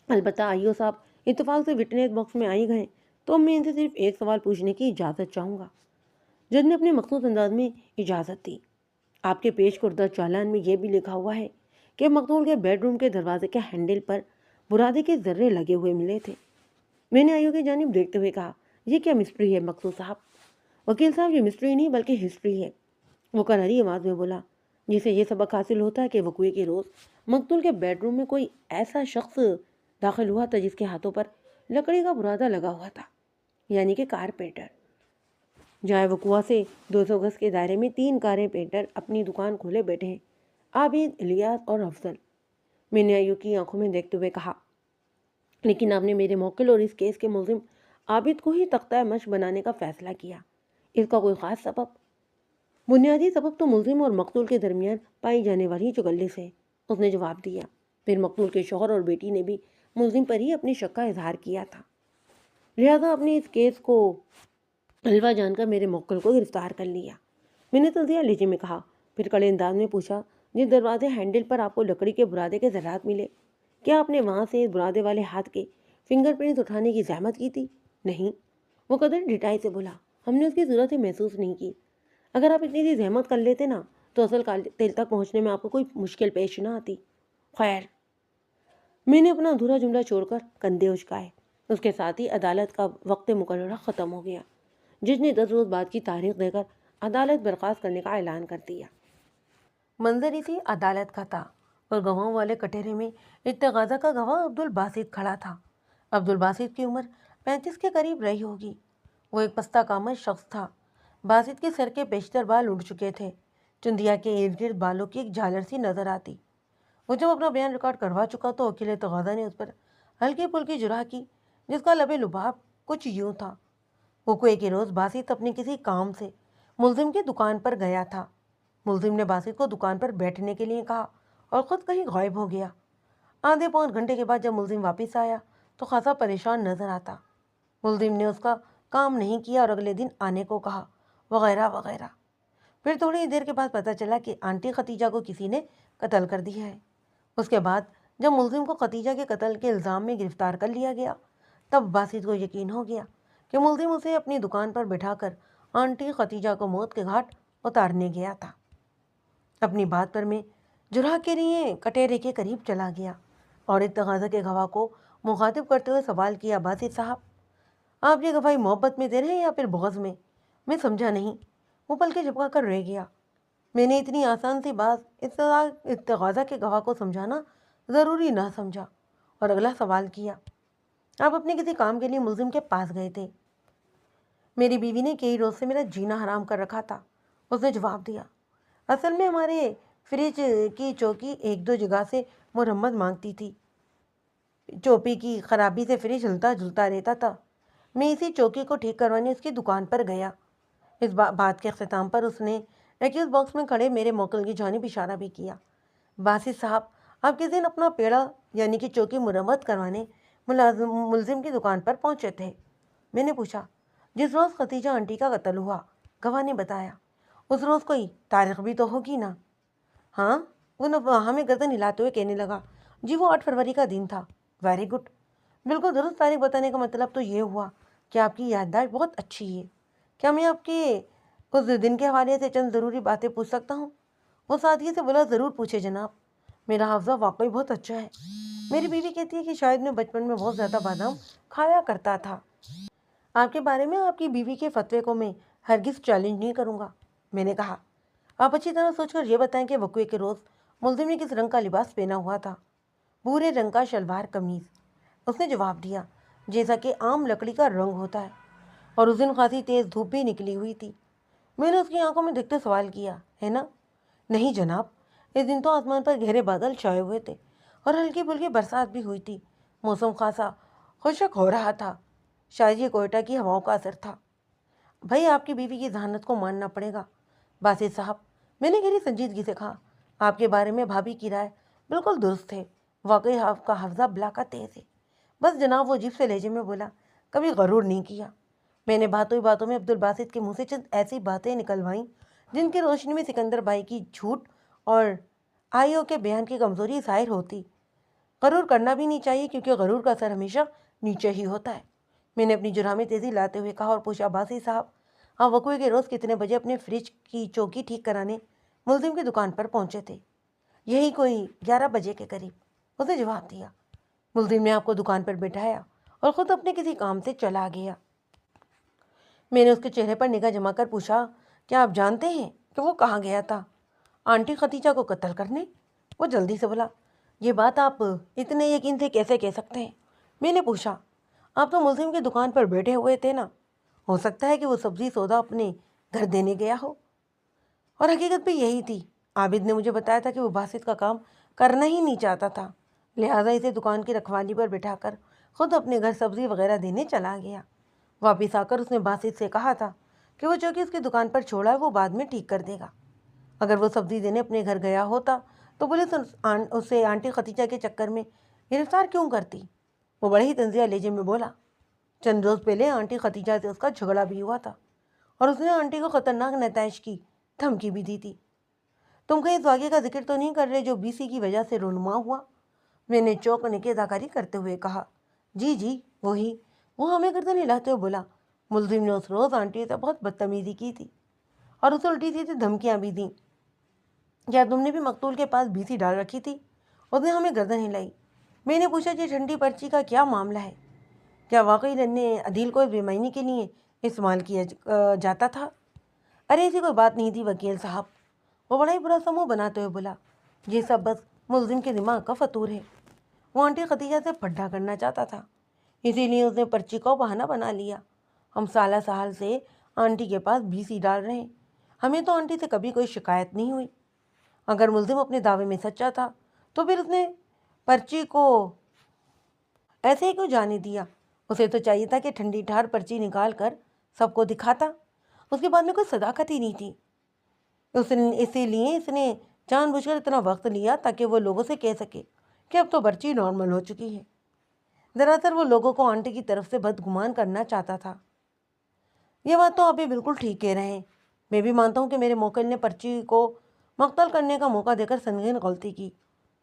البتہ آئیو صاحب اتفاق سے وٹنس باکس میں آئی گئے تو میں ان سے صرف ایک سوال پوچھنے کی اجازت چاہوں گا۔ جج نے اپنے مخصوص انداز میں اجازت دی۔ آپ کے پیش کردہ چالان میں یہ بھی لکھا ہوا ہے کہ مقتول کے بیڈ روم کے دروازے کے ہینڈل پر برادے کے ذرے لگے ہوئے ملے تھے۔ میں نے آئیو کی جانب دیکھتے ہوئے کہا، یہ کیا مسٹری ہے مقصود صاحب؟ وکیل صاحب یہ مسٹری نہیں بلکہ ہسٹری ہے، وہ کراری آواز میں بولا، جسے یہ سبق حاصل ہوتا ہے کہ وقوع کے روز مقتول کے بیڈ روم میں کوئی ایسا شخص داخل ہوا تھا جس کے ہاتھوں پر لکڑی کا برادہ لگا ہوا تھا، یعنی کہ کارپینٹر۔ جائے وقوع سے 200 گز کے دائرے میں 3 کارپینٹر اپنی دکان کھولے بیٹھے ہیں، عابد، الیاس اور افضل۔ میں نے آئیو کی آنکھوں میں دیکھتے ہوئے کہا، لیکن آپ نے میرے موکل اور اس کیس کے ملزم عابد کو ہی تختہ مشق بنانے کا فیصلہ کیا، اس کا کوئی خاص سبب؟ بنیادی سبب تو ملزم اور مقتول کے درمیان پائی جانے والی چگلی سے، اس نے جواب دیا۔ پھر مقتول کے شوہر اور بیٹی نے بھی ملزم پر ہی اپنی شک کا اظہار کیا تھا، لہٰذا اپنے اس کیس کو حلوہ جان کر میرے موکل کو گرفتار کر لیا۔ میں نے تلزیہ لہجے میں کہا، پھر کڑے انداز میں پوچھا، جس دروازے ہینڈل پر آپ کو لکڑی کے برادے کے ذرات ملے، کیا آپ نے وہاں سے اس برادے والے ہاتھ کے فنگر پرنٹس اٹھانے کی زحمت کی تھی؟ نہیں، وہ قدر ڈٹائی سے بولا، ہم نے اس کی ضرورت ہی محسوس نہیں کی۔ اگر آپ اتنی سی زحمت کر لیتے نا تو اصل قاتل تک پہنچنے میں آپ کو کوئی مشکل پیش نہ آتی۔ خیر، میں نے اپنا ادھورا جملہ چھوڑ کر کندھے اچکائے۔ اس کے ساتھ ہی عدالت کا وقت مقررہ ختم ہو گیا۔ جج نے 10 روز بعد کی تاریخ دے کر عدالت برخاست کرنے کا اعلان کر دیا۔ منظر اسی عدالت کا تھا اور گواہوں والے کٹہرے میں اتغاثہ کا گواہ عبدالباسط کھڑا تھا۔ عبدالباسط کی عمر 35 کے قریب رہی ہوگی۔ وہ ایک پستہ کامت شخص تھا۔ باسط کے سر کے بیشتر بال اڑ چکے تھے، چندیا کے ارد گرد بالوں کی ایک جھالر سی نظر آتی۔ وہ جب اپنا بیان ریکارڈ کروا چکا تو وکیل تقاضا نے اس پر ہلکی پھلکی جرح کی، جس کا لب لباب کچھ یوں تھا، وقوع کے روز باسط اپنے کسی کام سے ملزم کی دکان پر گیا تھا۔ ملزم نے باسط کو دکان پر بیٹھنے کے لیے کہا اور خود کہیں غائب ہو گیا۔ آدھے پون گھنٹے کے بعد جب ملزم واپس آیا تو خاصا پریشان نظر آتا۔ ملزم نے اس کا کام نہیں کیا اور اگلے دن آنے کو کہا، وغیرہ وغیرہ۔ پھر تھوڑی دیر کے بعد پتہ چلا کہ آنٹی خدیجہ کو کسی نے قتل کر دیا ہے۔ اس کے بعد جب ملزم کو ختیجہ کے قتل کے الزام میں گرفتار کر لیا گیا تب باسط کو یقین ہو گیا کہ ملزم اسے اپنی دکان پر بٹھا کر آنٹی ختیجہ کو موت کے گھاٹ اتارنے گیا تھا۔ اپنی بات پر میں جرح کے لیے کٹہرے کے قریب چلا گیا اور ایک تقاضا کے گواہ کو مخاطب کرتے ہوئے سوال کیا، باسط صاحب، آپ یہ گواہی محبت میں دے رہے ہیں یا پھر بغض میں؟ میں سمجھا نہیں۔ وہ پلکیں جھپکا کر رہ گیا۔ میں نے اتنی آسان سی بات تقاضا کے گواہ کو سمجھانا ضروری نہ سمجھا اور اگلا سوال کیا، آپ اپنے کسی کام کے لیے ملزم کے پاس گئے تھے؟ میری بیوی نے کئی روز سے میرا جینا حرام کر رکھا تھا، اس نے جواب دیا۔ اصل میں ہمارے فریج کی چوکی ایک دو جگہ سے مرمت مانگتی تھی۔ چوپی کی خرابی سے فریج ہلتا جلتا رہتا تھا۔ میں اسی چوکی کو ٹھیک کروانے اس کی دکان پر گیا۔ اس بات کے اختتام پر اس نے ایکیوز باکس میں کھڑے میرے موکل کی جانب اشارہ بھی کیا۔ باسط صاحب، آپ کس دن اپنا پیڑا یعنی کہ چوکی مرمت کروانے ملزم کی دکان پر پہنچے تھے؟ میں نے پوچھا۔ جس روز ختیجہ آنٹی کا قتل ہوا، گواہ نے بتایا۔ اس روز کوئی تاریخ بھی تو ہوگی نا؟ ہاں، وہ ہمیں گردن ہلاتے ہوئے کہنے لگا، جی وہ 8 فروری کا دن تھا۔ ویری گڈ، بالکل درست تاریخ بتانے کا مطلب تو یہ ہوا کہ آپ کی یادداشت بہت اچھی ہے۔ کیا میں آپ کے اس دن کے حوالے سے چند ضروری باتیں پوچھ سکتا ہوں؟ وہ سادگی سے بولا، ضرور پوچھے جناب، میرا حافظہ واقعی بہت اچھا ہے۔ میری بیوی کہتی ہے کہ شاید میں بچپن میں بہت زیادہ بادام کھایا کرتا تھا۔ آپ کے بارے میں آپ کی بیوی کے فتوے کو میں ہرگز چیلنج نہیں کروں گا۔ میں نے کہا، آپ اچھی طرح سوچ کر یہ بتائیں کہ وقوع کے روز ملزم نے کس رنگ کا لباس پہنا ہوا تھا؟ بھورے رنگ کا شلوار قمیض، اس نے جواب دیا، جیسا کہ عام لکڑی کا رنگ ہوتا ہے، اور اس دن خاصی تیز دھوپ بھی نکلی ہوئی تھی۔ میں نے اس کی آنکھوں میں دیکھتے سوال کیا، ہے نا؟ نہیں جناب، اس دن تو آسمان پر گہرے بادل چھائے ہوئے تھے اور ہلکی پھلکی برسات بھی ہوئی تھی۔ موسم خاصا خشک ہو رہا تھا، شاید یہ کوئٹہ کی ہواؤں کا اثر تھا۔ بھائی، آپ کی بیوی کی ذہانت کو ماننا پڑے گا باسط صاحب، میں نے گہری سنجیدگی سے کہا۔ آپ کے بارے میں بھابھی کی رائے بالکل درست ہے، واقعی آپ کا حافظہ بلا کا تیز ہے۔ بس جناب، وہ عجیب سے لہجے میں بولا، کبھی غرور نہیں کیا۔ میں نے باتوں میں عبدالباسط کے منہ سے چند ایسی باتیں نکلوائیں جن کی روشنی میں سکندر بھائی کی جھوٹ اور آئیو کے بیان کی کمزوری ظاہر ہوتی۔ غرور کرنا بھی نہیں چاہیے کیونکہ غرور کا اثر ہمیشہ نیچے ہی ہوتا ہے۔ میں نے اپنی جرح میں تیزی لاتے ہوئے کہا اور پوچھا، باسط صاحب، آپ وقوع کے روز کتنے بجے اپنے فریج کی چوکی ٹھیک کرانے ملزم کی دکان پر پہنچے تھے؟ یہی کوئی 11 بجے کے قریب، اس نے جواب دیا۔ ملزم نے آپ کو دکان پر بٹھایا اور خود اپنے کسی کام سے چلا گیا۔ میں نے اس کے چہرے پر نگاہ جما کر پوچھا، کیا آپ جانتے ہیں کہ وہ کہاں گیا تھا؟ آنٹی ختیجہ کو قتل کرنے؟ وہ جلدی سے بولا۔ یہ بات آپ اتنے یقین سے کیسے کہہ سکتے ہیں؟ میں نے پوچھا۔ آپ تو ملزم کی دکان پر بیٹھے ہوئے تھے نا، ہو سکتا ہے کہ وہ سبزی سودا اپنے گھر دینے گیا ہو۔ اور حقیقت بھی یہی تھی۔ عابد نے مجھے بتایا تھا کہ وہ باسط کا کام کرنا ہی نہیں چاہتا تھا، لہٰذا اسے دکان کی رکھوالی پر بٹھا کر خود اپنے گھر سبزی وغیرہ دینے چلا گیا۔ واپس آ کر اس نے باسط سے کہا تھا کہ وہ چونکہ اس کی دکان پر چھوڑا ہے وہ بعد میں ٹھیک کر دے گا۔ اگر وہ سبزی دینے اپنے گھر گیا ہوتا تو پولیس اسے آنٹی ختیجہ کے چکر میں گرفتار کیوں کرتی؟ وہ بڑے ہی طنزیہ لہجے میں بولا۔ چند روز پہلے آنٹی ختیجہ سے اس کا جھگڑا بھی ہوا تھا اور اس نے آنٹی کو خطرناک نتائج کی دھمکی بھی دی تھی۔ تم کہیں اس واقعے کا ذکر تو نہیں کر رہے جو BC کی وجہ سے رونما ہوا؟ میں نے چونکنے کی اداکاری کرتے ہوئے کہا۔ جی وہی، وہ ہمیں گردن ہلاتے ہوئے بولا۔ ملزم نے اس روز آنٹی سے بہت بدتمیزی کی تھی اور اسے الٹی سیدھی دھمکیاں بھی دیں۔ کیا تم نے بھی مقتول کے پاس BC ڈال رکھی تھی؟ اس نے ہمیں گردن ہلائی۔ میں نے پوچھا، یہ ٹھنڈی پرچی کا کیا معاملہ ہے؟ کیا واقعی رن عدیل کو بے معنی کے لیے استعمال کیا جاتا تھا؟ ارے ایسی کوئی بات نہیں تھی وکیل صاحب، وہ بڑا ہی برا سا منہ بناتے ہوئے بولا۔ یہ سب بس ملزم کے دماغ کا فطور ہے، وہ آنٹی ختیجہ سے پھڈا کرنا چاہتا تھا، اسی لیے اس نے پرچی کو بہانہ بنا لیا۔ ہم سال سے آنٹی کے پاس BC ڈال رہے ہیں، ہمیں تو آنٹی سے کبھی کوئی شکایت نہیں ہوئی۔ اگر ملزم اپنے دعوے میں سچا تھا تو پھر اس نے پرچی کو ایسے ہی کیوں جانے دیا؟ اسے تو چاہیے تھا کہ ٹھنڈی ٹھار پرچی نکال کر سب کو دکھاتا۔ اس کے بعد میں کوئی صداقت ہی نہیں تھی، اسی لیے اس نے جان بوجھ کر اتنا وقت لیا تاکہ وہ لوگوں سے کہہ سکے کہ اب تو پرچی نارمل ہو چکی ہے۔ دراصل وہ لوگوں کو آنٹی کی طرف سے بدگمان کرنا چاہتا تھا۔ یہ بات تو آپ بھی بالکل ٹھیک کہہ رہے ہیں، میں بھی مانتا ہوں کہ میرے موکل نے پرچی کو مقتل کرنے کا موقع دے کر سنگین غلطی کی۔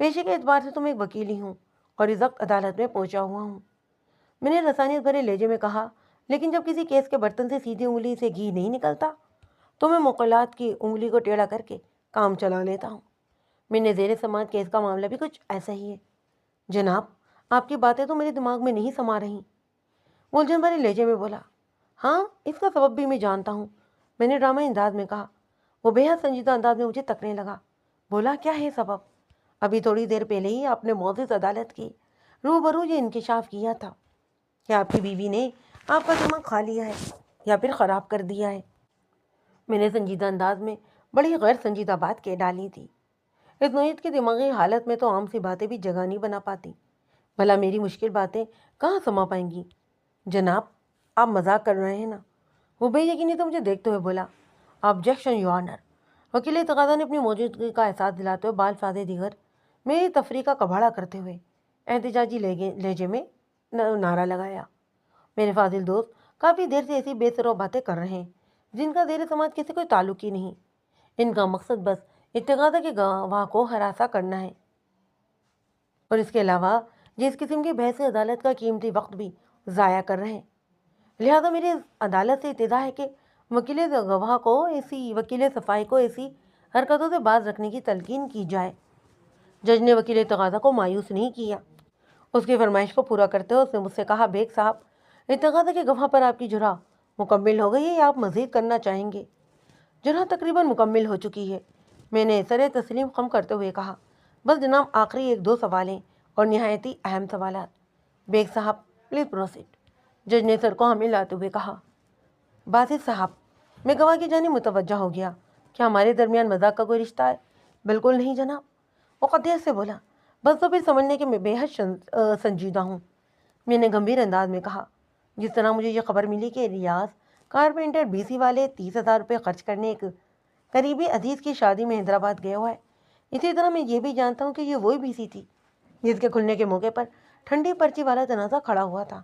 پیشے کے اعتبار سے تو میں ایک وکیل ہی ہوں اور اس وقت عدالت میں پہنچا ہوا ہوں، میں نے رسانیت بھرے لہجے میں کہا۔ لیکن جب کسی کیس کے برتن سے سیدھی انگلی سے گھی نہیں نکلتا تو میں موکلات کی انگلی کو ٹیڑھا کر کے کام چلا لیتا ہوں۔ میں نے زیر سماعت کیس کا معاملہ بھی کچھ ایسا ہی ہے۔ جناب، آپ کی باتیں تو میرے دماغ میں نہیں سما رہی، الجھن بھرے لہجے میں بولا۔ ہاں، اس کا سبب بھی میں جانتا ہوں، میں نے ڈرامہ انداز میں کہا۔ وہ بے حد سنجیدہ انداز میں مجھے تکنے لگا۔ بولا، کیا ہے سبب؟ ابھی تھوڑی دیر پہلے ہی آپ نے معزز عدالت کی روبرو یہ انکشاف کیا تھا کہ آپ کی بیوی نے آپ کا دماغ کھا لیا ہے یا پھر خراب کر دیا ہے۔ میں نے سنجیدہ انداز میں بڑی غیر سنجیدہ بات کہہ ڈالی تھی۔ اس نوعیت کی دماغی حالت میں تو عام سی باتیں بھی جگہ نہیں بنا پاتی، بھلا میری مشکل باتیں کہاں سما پائیں گی؟ جناب، آپ مذاق کر رہے ہیں نا؟ وہ بے یقینی تو مجھے دیکھتے ہوئے بولا۔ آبجیکشن یور آنر، وکیل تقاضا نے اپنی موجودگی کا احساس دلاتے ہوئے بال فاضے دیگر میری تفریح کا کباڑا کرتے ہوئے احتجاجی لہجے میں نعرہ لگایا۔ میرے فاضل دوست کافی دیر سے ایسی بے سرو باتیں کر رہے ہیں جن کا زیر سماعت کسی کوئی تعلق ہی نہیں۔ ان کا مقصد بس اتقاضا کے گواہ کو ہراساں کرنا ہے، اور اس کے علاوہ جس قسم کی بحث عدالت کا قیمتی وقت بھی ضائع کر رہے ہیں۔ لہذا میری عدالت سے التجا ہے کہ وکیل صفائی کو ایسی حرکتوں سے باز رکھنے کی تلقین کی جائے۔ جج نے وکیل تقاضا کو مایوس نہیں کیا۔ اس کی فرمائش کو پورا کرتے ہوئے اس نے مجھ سے کہا، بیگ صاحب، اتقاضا کے گواہ پر آپ کی جرح مکمل ہو گئی ہے یا آپ مزید کرنا چاہیں گے؟ جرح تقریباً مکمل ہو چکی ہے، میں نے سر تسلیم خم کرتے ہوئے کہا۔ بس جناب، آخری ایک دو سوال ہیں اور نہایتی اہم سوالات۔ بیگ صاحب پلیز پروسیڈ، جج نے سر کو ہمیں لاتے ہوئے کہا۔ باسط صاحب، میں گواہ کی جانب متوجہ ہو گیا۔ کیا ہمارے درمیان مذاق کا کوئی رشتہ ہے؟ بالکل نہیں جناب، وہ قطعیت سے بولا۔ بس تو پھر سمجھنے کہ میں بے حد سنجیدہ ہوں، میں نے گمبھیر انداز میں کہا۔ جس طرح مجھے یہ خبر ملی کہ ریاض کارپینٹر BC والے 30,000 روپے خرچ کرنے ایک قریبی عزیز کی شادی میں حیدرآباد گیا ہوا ہے، اسی طرح میں یہ بھی جانتا ہوں کہ یہ وہی BC تھی جس کے کھلنے کے موقع پر ٹھنڈی پرچی والا تنازع کھڑا ہوا تھا،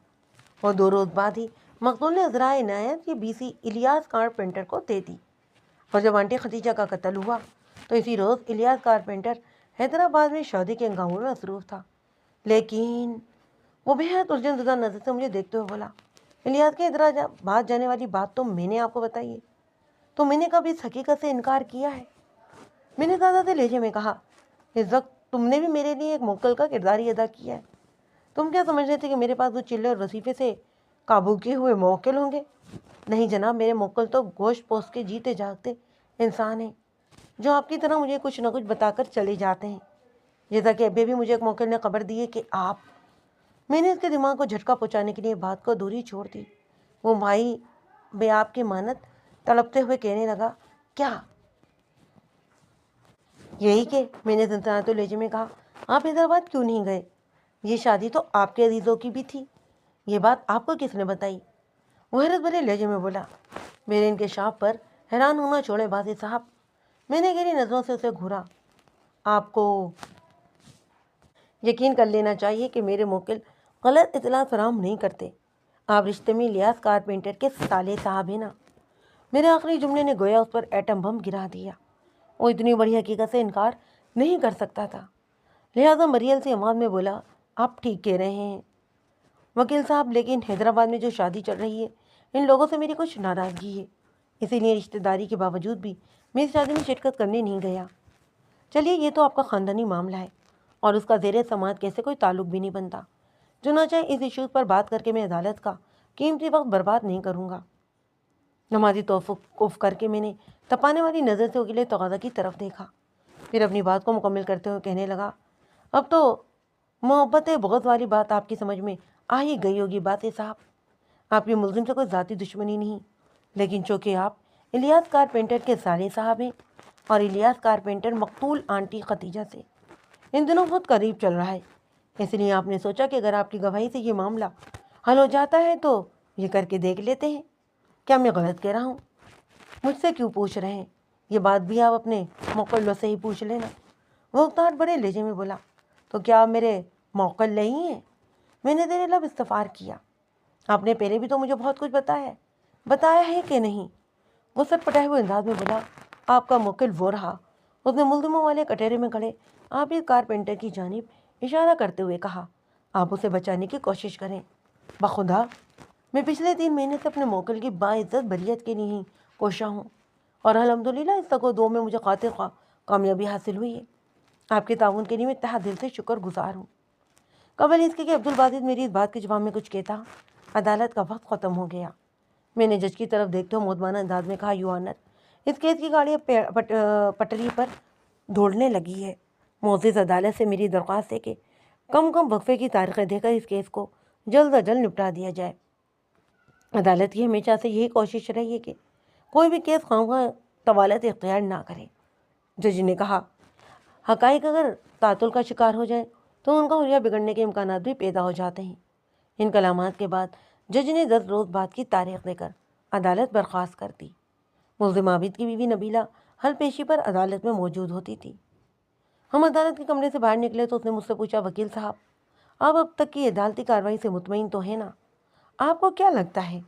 اور 2 روز بعد ہی مقتول نے عذرائے عنایت یہ BC الیاس کارپینٹر کو دے دی۔ اور جب آنٹی ختیجہ کا قتل ہوا تو اسی روز الیاس کارپینٹر حیدرآباد میں شادی کے ہنگاموں میں مصروف تھا۔ لیکن وہ بے حد الجھن زدہ نظر سے مجھے دیکھتے ہوئے بولا، الیاس کے حیدرآباد جانے والی بات تو میں نے آپ کو بتائی ہے، تو میں نے کبھی اس حقیقت سے انکار کیا ہے؟ میں نے زیادہ سے لہجے میں کہا، اس وقت تم نے بھی میرے لیے ایک موکل کا کردار ہی ادا کیا ہے۔ تم کیا سمجھ رہے تھے کہ میرے پاس وہ چلے اور وظیفے سے قابو کیے ہوئے موکل ہوں گے؟ نہیں جناب، میرے موکل تو گوشت پوست کے جیتے جاگتے انسان ہیں جو آپ کی طرح مجھے کچھ نہ کچھ بتا کر چلے جاتے ہیں، جیسا کہ ابھی بھی مجھے ایک موکل نے خبر دی ہے کہ آپ۔ میں نے اس کے دماغ کو جھٹکا پہنچانے کے لیے بات کو ادھوری چھوڑ دی۔ وہ بھائی بے آپ کی مانت تڑپتے ہوئے کہنے لگا، کیا؟ یہی کہ میں نے سنسناتے لہجے میں کہا، آپ حیدرآباد کیوں نہیں گئے؟ یہ شادی تو آپ کے عزیزوں کی بھی تھی، یہ بات آپ کو کس نے بتائی؟ وہ حیرت بھرے لہجے میں بولا۔ میرے انکشاف پر حیران ہونا چھوڑے باسط صاحب، میں نے گہری نظروں سے اسے گھورا۔ آپ کو یقین کر لینا چاہیے کہ میرے موکل غلط اطلاع فراہم نہیں کرتے۔ آپ رشتے میں الیاس کارپینٹر کے سالے صاحب ہیں نا؟ میرے آخری جملے نے گویا اس پر ایٹم بم گرا دیا۔ وہ اتنی بڑی حقیقت سے انکار نہیں کر سکتا تھا، لہٰذا مریل سی آواز میں بولا، آپ ٹھیک کہہ رہے ہیں وکیل صاحب، لیکن حیدرآباد میں جو شادی چل رہی ہے ان لوگوں سے میری کچھ ناراضگی ہے، اسی لیے رشتہ داری کے باوجود بھی میں اس شادی میں شرکت کرنے نہیں گیا۔ چلیے، یہ تو آپ کا خاندانی معاملہ ہے اور اس کا زیر سماعت کیسے کوئی تعلق بھی نہیں بنتا، چنانچہ اس ایشوز پر بات کر کے میں عدالت کا قیمتی وقت برباد نہیں کروں گا۔ نمازی توقف کر کے میں نے تپانے والی نظر سے وکیل تقاضا کی طرف دیکھا، پھر اپنی بات کو مکمل کرتے ہوئے کہنے لگا، اب تو محبت بغض والی بات آپ کی سمجھ میں آ ہی گئی ہوگی باسط صاحب۔ آپ کی ملزم سے کوئی ذاتی دشمنی نہیں، لیکن چونکہ آپ الیاس کارپینٹر کے سالے صاحب ہیں اور الیاس کارپینٹر مقتول آنٹی ختیجہ سے ان دنوں بہت قریب چل رہا ہے، اس لیے آپ نے سوچا کہ اگر آپ کی گواہی سے یہ معاملہ حل ہو جاتا ہے تو یہ کر کے دیکھ لیتے ہیں۔ کیا میں غلط کہہ رہا ہوں؟ مجھ سے کیوں پوچھ رہے ہیں؟ یہ بات بھی آپ اپنے موکلوں سے ہی پوچھ لینا، وہ اکتاہٹ بڑے لہجے میں بولا۔ تو کیا آپ میرے موکل نہیں ہیں؟ میں نے تیرے لب استفار کیا۔ آپ نے پہلے بھی تو مجھے بہت کچھ بتایا ہے کہ نہیں؟ وہ سٹ پٹائے ہوئے انداز میں بولا، آپ کا موکل وہ رہا۔ اس نے ملزموں والے کٹہرے میں کھڑے آپ اس کارپینٹر کی جانب اشارہ کرتے ہوئے کہا، آپ اسے بچانے کی کوشش کریں۔ بخدا میں پچھلے 3 مہینے سے اپنے موکل کی باعزت بریت کے لیے ہی کوشاں ہوں، اور الحمدللہ اس تک و دو میں مجھے قاطع کامیابی حاصل ہوئی ہے۔ آپ کے تعاون کے لیے میں تہہ دل سے شکر گزار ہوں۔ قبل اس کے کہ عبدالباسط میری اس بات کے جواب میں کچھ کہتا، عدالت کا وقت ختم ہو گیا۔ میں نے جج کی طرف دیکھتے ہوئے مؤدبانہ انداز میں کہا، یو آنر، اس کیس کی گاڑی پٹری پر دوڑنے لگی ہے۔ معزز عدالت سے میری درخواست ہے کہ کم وقفے کی تاریخیں دے کر اس کیس کو جلد از جلد نپٹا دیا جائے۔ عدالت کی ہمیشہ سے یہی کوشش رہی ہے کہ کوئی بھی کیس خواہ طوالت اختیار نہ کرے۔ جج نے کہا، حقائق اگر تعطل کا شکار ہو جائے تو ان کا حلیہ بگڑنے کے امکانات بھی پیدا ہو جاتے ہیں۔ ان کلامات کے بعد جج نے 10 روز بعد کی تاریخ دے کر عدالت برخاست کر دی۔ ملزم عابد کی بیوی نبیلہ حل پیشی پر عدالت میں موجود ہوتی تھی۔ ہم عدالت کے کمرے سے باہر نکلے تو اس نے مجھ سے پوچھا، وکیل صاحب، آپ اب تک کی عدالتی کارروائی سے مطمئن تو ہیں نا؟ آپ کو کیا لگتا ہے؟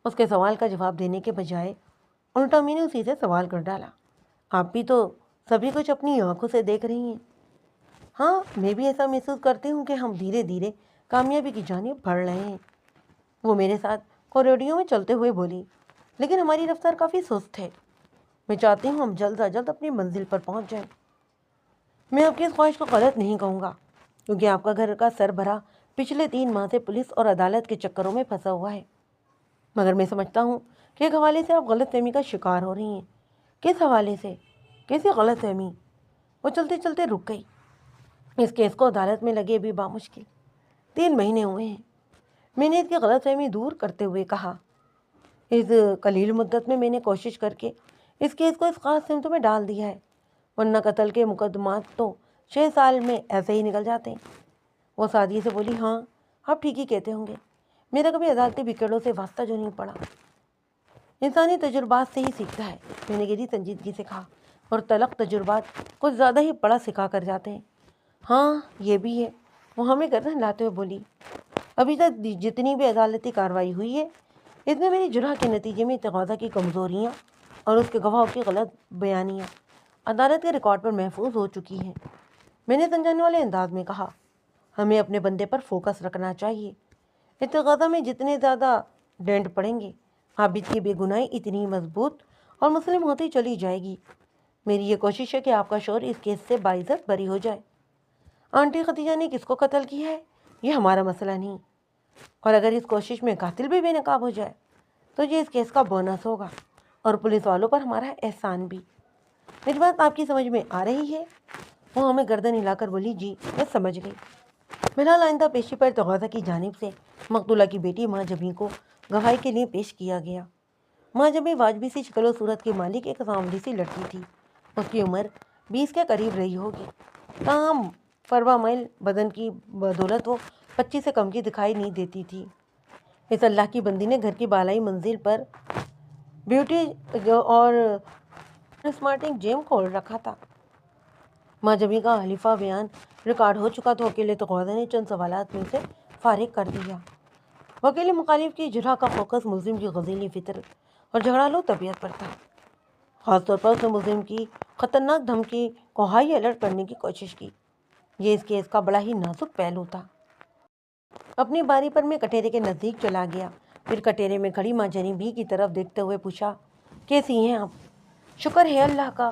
اس کے سوال کا جواب دینے کے بجائے الٹا میں نے اسی سے سوال کر ڈالا، آپ بھی تو سبھی کچھ اپنی آنکھوں سے دیکھ رہی ہیں۔ ہاں، میں بھی ایسا محسوس کرتی ہوں کہ ہم دھیرے دھیرے کامیابی کی جانب بڑھ رہے ہیں۔ وہ میرے ساتھ کوریڈور میں چلتے ہوئے بولی، لیکن ہماری رفتار کافی سست ہے۔ میں چاہتی ہوں ہم جلد از جلد اپنی منزل پر پہنچ جائیں۔ میں آپ کی اس خواہش کو غلط نہیں کہوں گا، کیونکہ آپ کا گھر کا سربراہ پچھلے 3 ماہ سے پولیس اور عدالت کے چکروں میں پھنسا ہوا ہے، مگر میں سمجھتا ہوں کہ ایک حوالے سے آپ غلط فہمی کا شکار ہو رہی ہیں۔ کس حوالے سے؟ کیسی غلط فہمی؟ وہ چلتے چلتے رک گئی۔ اس کیس کو عدالت میں لگے بھی بامشکل 3 مہینے ہوئے ہیں۔ میں نے اس کی غلط فہمی دور کرتے ہوئے کہا، اس قلیل مدت میں نے کوشش کر کے اس کیس کو اس خاص سمت میں ڈال دیا ہے، ورنہ قتل کے مقدمات تو 6 سال میں ایسے ہی نکل جاتے ہیں۔ وہ سادگی سے بولی، ہاں آپ ٹھیک ہی کہتے ہوں گے، میرا کبھی عدالتی بکڑوں سے واسطہ جو نہیں پڑا۔ انسانی تجربات سے ہی سیکھتا ہے، میں نے گہری سنجیدگی سے کہا، اور تلخ تجربات کچھ زیادہ ہی پڑا سکھا کر جاتے ہیں۔ ہاں یہ بھی ہے، وہ ہمیں گردن ہلاتے ہوئے بولی، ابھی تک جتنی بھی عدالتی کارروائی ہوئی ہے اس میں میری جرح کے نتیجے میں تقاضا کی کمزوریاں اور اس کے گواہوں کی غلط بیانیاں عدالت کے ریکارڈ پر محفوظ ہو چکی ہیں۔ میں نے سمجھانے والے انداز میں کہا، ہمیں اپنے بندے پر فوکس رکھنا چاہیے۔ اتقاضا میں جتنے زیادہ ڈینٹ پڑیں گے، عابد کی بے گناہی اتنی مضبوط اور مسلم ہوتی چلی جائے گی۔ میری یہ کوشش ہے کہ آپ کا شوہر اس کیس سے باعزت بری ہو جائے۔ آنٹی ختیجہ نے کس کو قتل کیا ہے یہ ہمارا مسئلہ نہیں، اور اگر اس کوشش میں قاتل بھی بے نقاب ہو جائے تو یہ اس کیس کا بونس ہوگا، اور پولیس والوں پر ہمارا احسان بھی۔ میری بات آپ کی سمجھ میں آ رہی ہے؟ وہ ہمیں گردن ہلا کر بولی، جی میں سمجھ گئی۔ بہرحال آئندہ پیشی پر تقاضا کی جانب سے مقتولہ کی بیٹی ماں جبیں کو گواہی کے لیے پیش کیا گیا۔ ماں جبیں واجبی سی شکل و صورت کی مالک ایک سانولی سی لڑکی تھی۔ اس کی عمر 20 کے قریب رہی ہوگی، تاہم فروا مائل بدن کی بدولت وہ 25 سے کم کی دکھائی نہیں دیتی تھی۔ اس اللہ کی بندی نے گھر کی بالائی منزل پر بیوٹی اور اسمارٹنگ جیم کھول رکھا تھا۔ ماں جبیں کا حلیفہ بیان ریکارڈ ہو چکا تو وکیل تقاضا نے چند سوالات میں اسے فارغ کر دیا۔ وکیل مخالف کی جرح کا فوکس ملزم کی غضیلی فطرت اور جھگڑالو طبیعت پر تھا۔ خاص طور پر اس نے ملزم کی خطرناک دھمکی کو ہائی الرٹ کرنے کی کوشش کی۔ یہ اس کیس کا بڑا ہی نازک پہلو تھا۔ اپنی باری پر میں کٹہرے کے نزدیک چلا گیا، پھر کٹہرے میں کھڑی ماں جنیبی کی طرف دیکھتے ہوئے پوچھا، کیسی ہیں آپ؟ شکر ہے اللہ کا،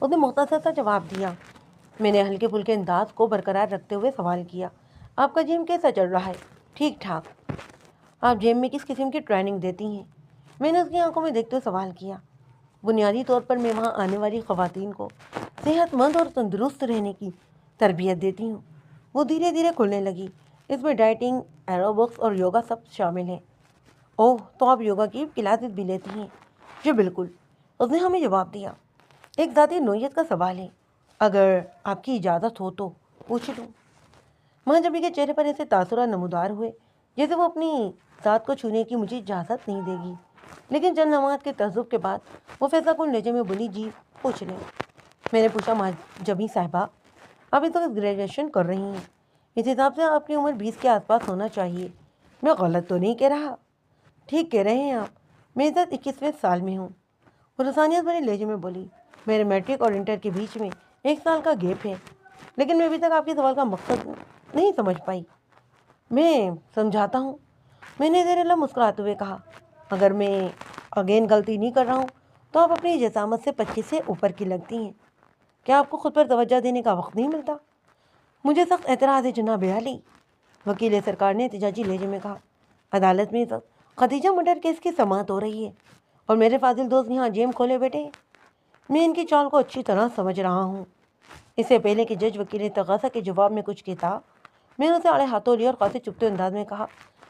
اس نے مختصر سا جواب دیا۔ میں نے ہلکے پھلکے انداز کو برقرار رکھتے ہوئے سوال کیا، آپ کا جیم کیسا چل رہا ہے؟ ٹھیک ٹھاک۔ آپ جیم میں کس قسم کی ٹریننگ دیتی ہیں؟ میں نے اس کی آنکھوں میں دیکھتے ہوئے سوال کیا۔ بنیادی طور پر میں وہاں آنے والی خواتین کو صحت مند اور تندرست رہنے کی تربیت دیتی ہوں۔ وہ دھیرے دھیرے کھلنے لگی، اس میں ڈائٹنگ، ایروبکس اور یوگا سب شامل ہیں۔ اوہ، تو آپ یوگا کی کلاسز بھی لیتی ہیں؟ جی بالکل، اس نے ہمیں جواب دیا۔ ایک ذاتی نوعیت کا سوال ہے، اگر آپ کی اجازت ہو تو پوچھ لوں؟ ماں جبیں کے چہرے پر ایسے تاثرات نمودار ہوئے جیسے وہ اپنی ذات کو چھونے کی مجھے اجازت نہیں دے گی، لیکن چند لمحات کے تعجب کے بعد وہ فیصلہ کن لہجے میں بولی، جی پوچھ لیں۔ میں نے پوچھا، ماں جبیں صاحبہ، آپ اس وقت گریجویشن کر رہی ہیں، اس حساب سے آپ کی عمر 20 کے آس پاس ہونا چاہیے، میں غلط تو نہیں کہہ رہا؟ ٹھیک کہہ رہے ہیں آپ، میں اس وقت 21ویں سال میں ہوں۔ وہ لسانیت بھرے لہجے میں بولی، میرے میٹرک اور انٹر کے بیچ میں 1 سال کا گیپ ہے۔ لیکن میں ابھی تک آپ کے سوال کا مقصد نہیں سمجھ پائی۔ میں سمجھاتا ہوں، میں نے زیر لب مسکراتے ہوئے کہا۔ اگر میں اگین غلطی نہیں کر رہا ہوں تو آپ اپنی جسامت سے 25 سے اوپر کی لگتی ہیں۔ کیا آپ کو خود پر توجہ دینے کا وقت نہیں ملتا؟ مجھے سخت اعتراض ہے جناب عالی، وکیل سرکار نے احتجاجی لہجے میں کہا۔ عدالت میں خدیجہ مرڈر کیس کی سماعت ہو رہی ہے اور میرے فاضل دوست یہاں جیم کھولے بیٹھے ہیں۔ میں ان کی چال کو اچھی طرح سمجھ رہا ہوں۔ اس سے پہلے کہ جج وکیل تقاضا کے جواب میں کچھ کہتا، میں نے اسے آڑے ہاتھوں لیا اور خاصے چپتے انداز میں کہا،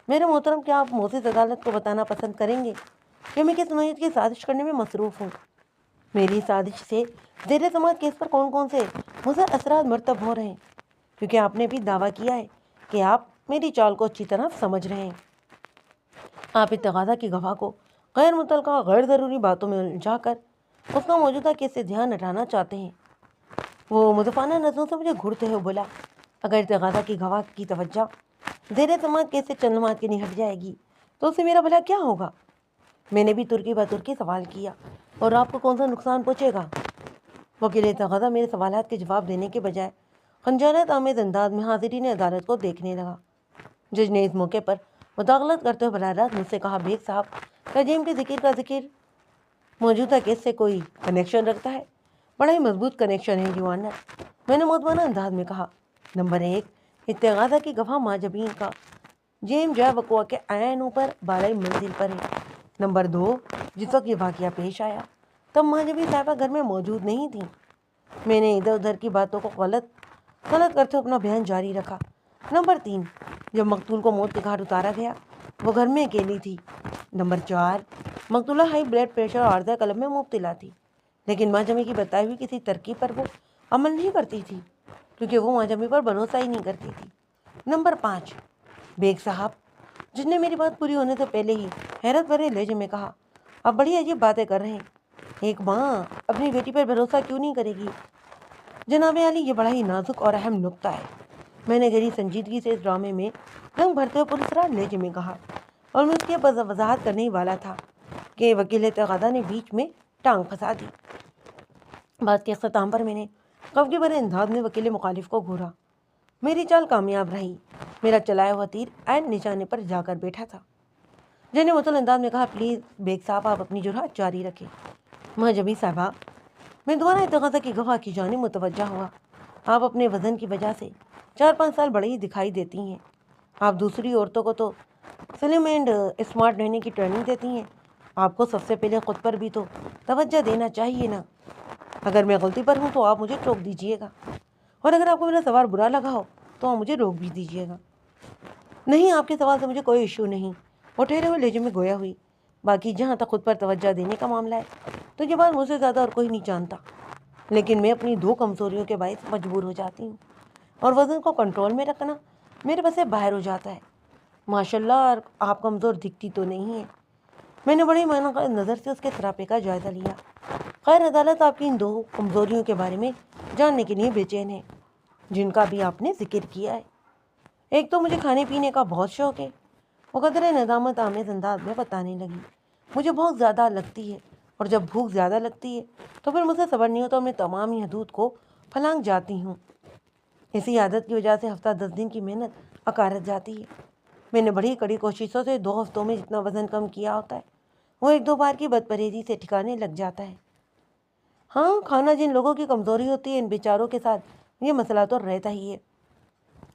میرے محترم، کیا آپ معزز عدالت کو بتانا پسند کریں گے کہ میں کس نوعیت کی سازش کرنے میں مصروف ہوں؟ میری سازش سے زیر سماعت کیس پر کون کون سے مضر اثرات مرتب ہو رہے ہیں؟ کیونکہ آپ نے بھی دعویٰ کیا ہے کہ آپ میری چال کو اچھی طرح سمجھ رہے ہیں۔ آپ تقاضا کی گواہ کو غیر متعلقہ غیر ضروری باتوں میں الجھا کر اس کا موجودہ کیس سے دھیان ہٹانا چاہتے ہیں۔ وہ مدفانہ نظروں سے مجھے گھورتے ہوئے بولا، اگر تقاضا کی گواہ کی توجہ زیر سماعت کیس سے چند لمحات کے لیے ہٹ جائے گی تو اس سے میرا بھلا کیا ہوگا؟ میں نے بھی ترکی بہ ترکی سوال کیا، اور آپ کو کون سا نقصان پہنچے گا؟ وکیل تقاضا میرے سوالات کے جواب دینے کے بجائے خنجالت آمیز انداز میں حاضرین عدالت کو دیکھنے لگا۔ جج نے اس موقع پر مداخلت کرتے ہوئے براہ راست مجھ سے کہا، بیگ صاحب، کیا جیم کے ذکر موجودہ کیس سے کوئی کنیکشن رکھتا ہے؟ بڑا ہی مضبوط کنیکشن ہے یو آنر، میں نے مؤدبانہ انداز میں کہا۔ نمبر 1، تقاضا کی گواہ ماجبین کا جیم جائے وقوع کے عین اوپر بالائی منزل پر ہے۔ نمبر 2، جس وقت یہ واقعہ پیش آیا تب ماجبی صاحبہ گھر میں موجود نہیں تھیں۔ میں نے ادھر ادھر کی باتوں کو غلط کرتے اپنا بیان جاری رکھا۔ نمبر 3، جب مقتول کو موت کے گھاٹ اتارا گیا وہ گھر میں اکیلی تھی۔ نمبر 4، مقتولہ ہائی بلڈ پریشر اور عارضہ قلب میں مبتلا تھی، لیکن ماجمی کی بتائی ہوئی کسی ترکیب پر وہ عمل نہیں کرتی تھی کیونکہ وہ ماجمی پر بھروسہ ہی نہیں کرتی تھی۔ نمبر 5، بیگ صاحب، جس نے میری بات پوری ہونے سے پہلے ہی حیرت بھرے لہجے میں کہا، آپ بڑی عجیب باتیں کر رہے ہیں۔ ایک ماں اپنی بیٹی پر بھروسہ کیوں نہیں کرے گی؟ جناب عالی، یہ بڑا ہی نازک اور اہم نقطہ ہے، میں نے گہری سنجیدگی سے اس ڈرامے میں رنگ بھرتے ہوئے پراسرار لہجے میں کہا، اور میں اس کی وضاحت کرنے ہی والا تھا کہ وکیل تقاضا نے بیچ میں ٹانگ پھنسا دی۔ بات کے اختتام پر میں نے خفگی بھرے انداز میں وکیل مخالف کو گھورا۔ میری چال کامیاب رہی، میرا چلایا ہوا تیر عین نشانے پر جا کر بیٹھا تھا۔ جج نے معطل انداز میں کہا، پلیز بیگ صاحب، آپ اپنی جرات جاری رکھیں۔ ماجبی صاحبہ، میں دوبارہ تقاضا کی گواہ کی جانب متوجہ ہوا۔ آپ اپنے وزن کی وجہ سے 4-5 سال بڑے ہی دکھائی دیتی ہیں۔ آپ دوسری عورتوں کو تو سلم اینڈ اسمارٹ رہنے کی ٹریننگ دیتی ہیں، آپ کو سب سے پہلے خود پر بھی تو توجہ دینا چاہیے نا۔ اگر میں غلطی پر ہوں تو آپ مجھے ٹوک دیجیے گا، اور اگر آپ کو میرا سوال برا لگا ہو تو آپ مجھے روک بھی دیجیے گا۔ نہیں، آپ کے سوال سے مجھے کوئی ایشو نہیں، وہ ٹھہرے ہوئے لہجے میں گویا ہوئی۔ باقی جہاں تک خود پر توجہ دینے کا معاملہ ہے تو یہ بات مجھ سے زیادہ اور کوئی نہیں جانتا، لیکن میں اپنی 2 کمزوریوں کے باعث مجبور ہو جاتی ہوں، اور وزن کو کنٹرول میں رکھنا میرے بس سے باہر ہو جاتا ہے۔ ماشاءاللہ، آپ کمزور دکھتی تو نہیں ہیں۔ میں نے بڑی معنی نظر سے اس کے سراپے کا جائزہ لیا۔ خیر، عدالت آپ کی ان 2 کمزوریوں کے بارے میں جاننے کے لیے بے چین ہے جن کا بھی آپ نے ذکر کیا ہے۔ ایک تو مجھے کھانے پینے کا بہت شوق ہے، وہ قدرے ندامت آمیز انداز میں بتانے لگی۔ مجھے بہت زیادہ لگتی ہے، اور جب بھوک زیادہ لگتی ہے تو پھر مجھ سے صبر نہیں ہوتا اور میں تمام ہی حدود کو پھلانگ جاتی ہوں۔ اسی عادت کی وجہ سے ہفتہ 10 دن کی محنت اکارت جاتی ہے۔ میں نے بڑی کڑی کوششوں سے 2 ہفتوں میں جتنا وزن کم کیا ہوتا ہے وہ 1-2 بار کی بد پرہیزی سے ٹھکانے لگ جاتا ہے۔ ہاں، کھانا جن لوگوں کی کمزوری ہوتی ہے ان بیچاروں کے ساتھ یہ مسئلہ تو رہتا ہی ہے۔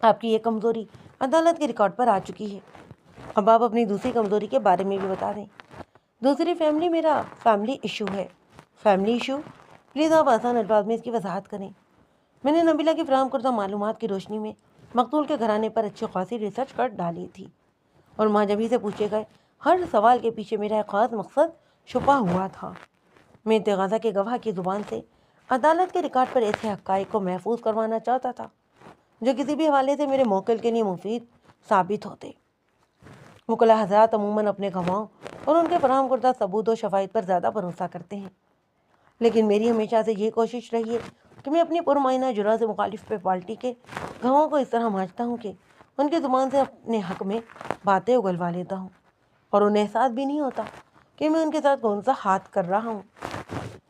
آپ کی یہ کمزوری عدالت کے ریکارڈ پر آ چکی ہے، اب آپ اپنی دوسری کمزوری کے بارے میں بھی بتا دیں۔ دوسری فیملی، میرا فیملی ایشو ہے۔ Family issue? پلیز آپ آسان الفاظ میں اس کی وضاحت کریں۔ میں نے نبیلہ کی فراہم کردہ معلومات کی روشنی میں مقتول کے گھرانے پر اچھی خاصی ریسرچ کر ڈالی تھی، اور ماجبی سے پوچھے گئے ہر سوال کے پیچھے میرا ایک خاص مقصد چھپا ہوا تھا۔ میں تقاضا کے گواہ کی زبان سے عدالت کے ریکارڈ پر ایسے حقائق کو محفوظ کروانا چاہتا تھا جو کسی بھی حوالے سے میرے موکل کے لیے مفید ثابت ہوتے۔ وکلاء حضرات عموماً اپنے گواہوں اور ان کے فراہم کردہ ثبوت و شواہد پر زیادہ بھروسہ کرتے ہیں، لیکن میری ہمیشہ سے یہ کوشش رہی ہے کہ میں اپنی پرمعینہ جرأت سے مخالف پارٹی کے گواہوں کو اس طرح مانچتا ہوں کہ ان کی زبان سے اپنے حق میں باتیں اگلوا لیتا ہوں، اور انہیں احساس بھی نہیں ہوتا کہ میں ان کے ساتھ کون سا ہاتھ کر رہا ہوں۔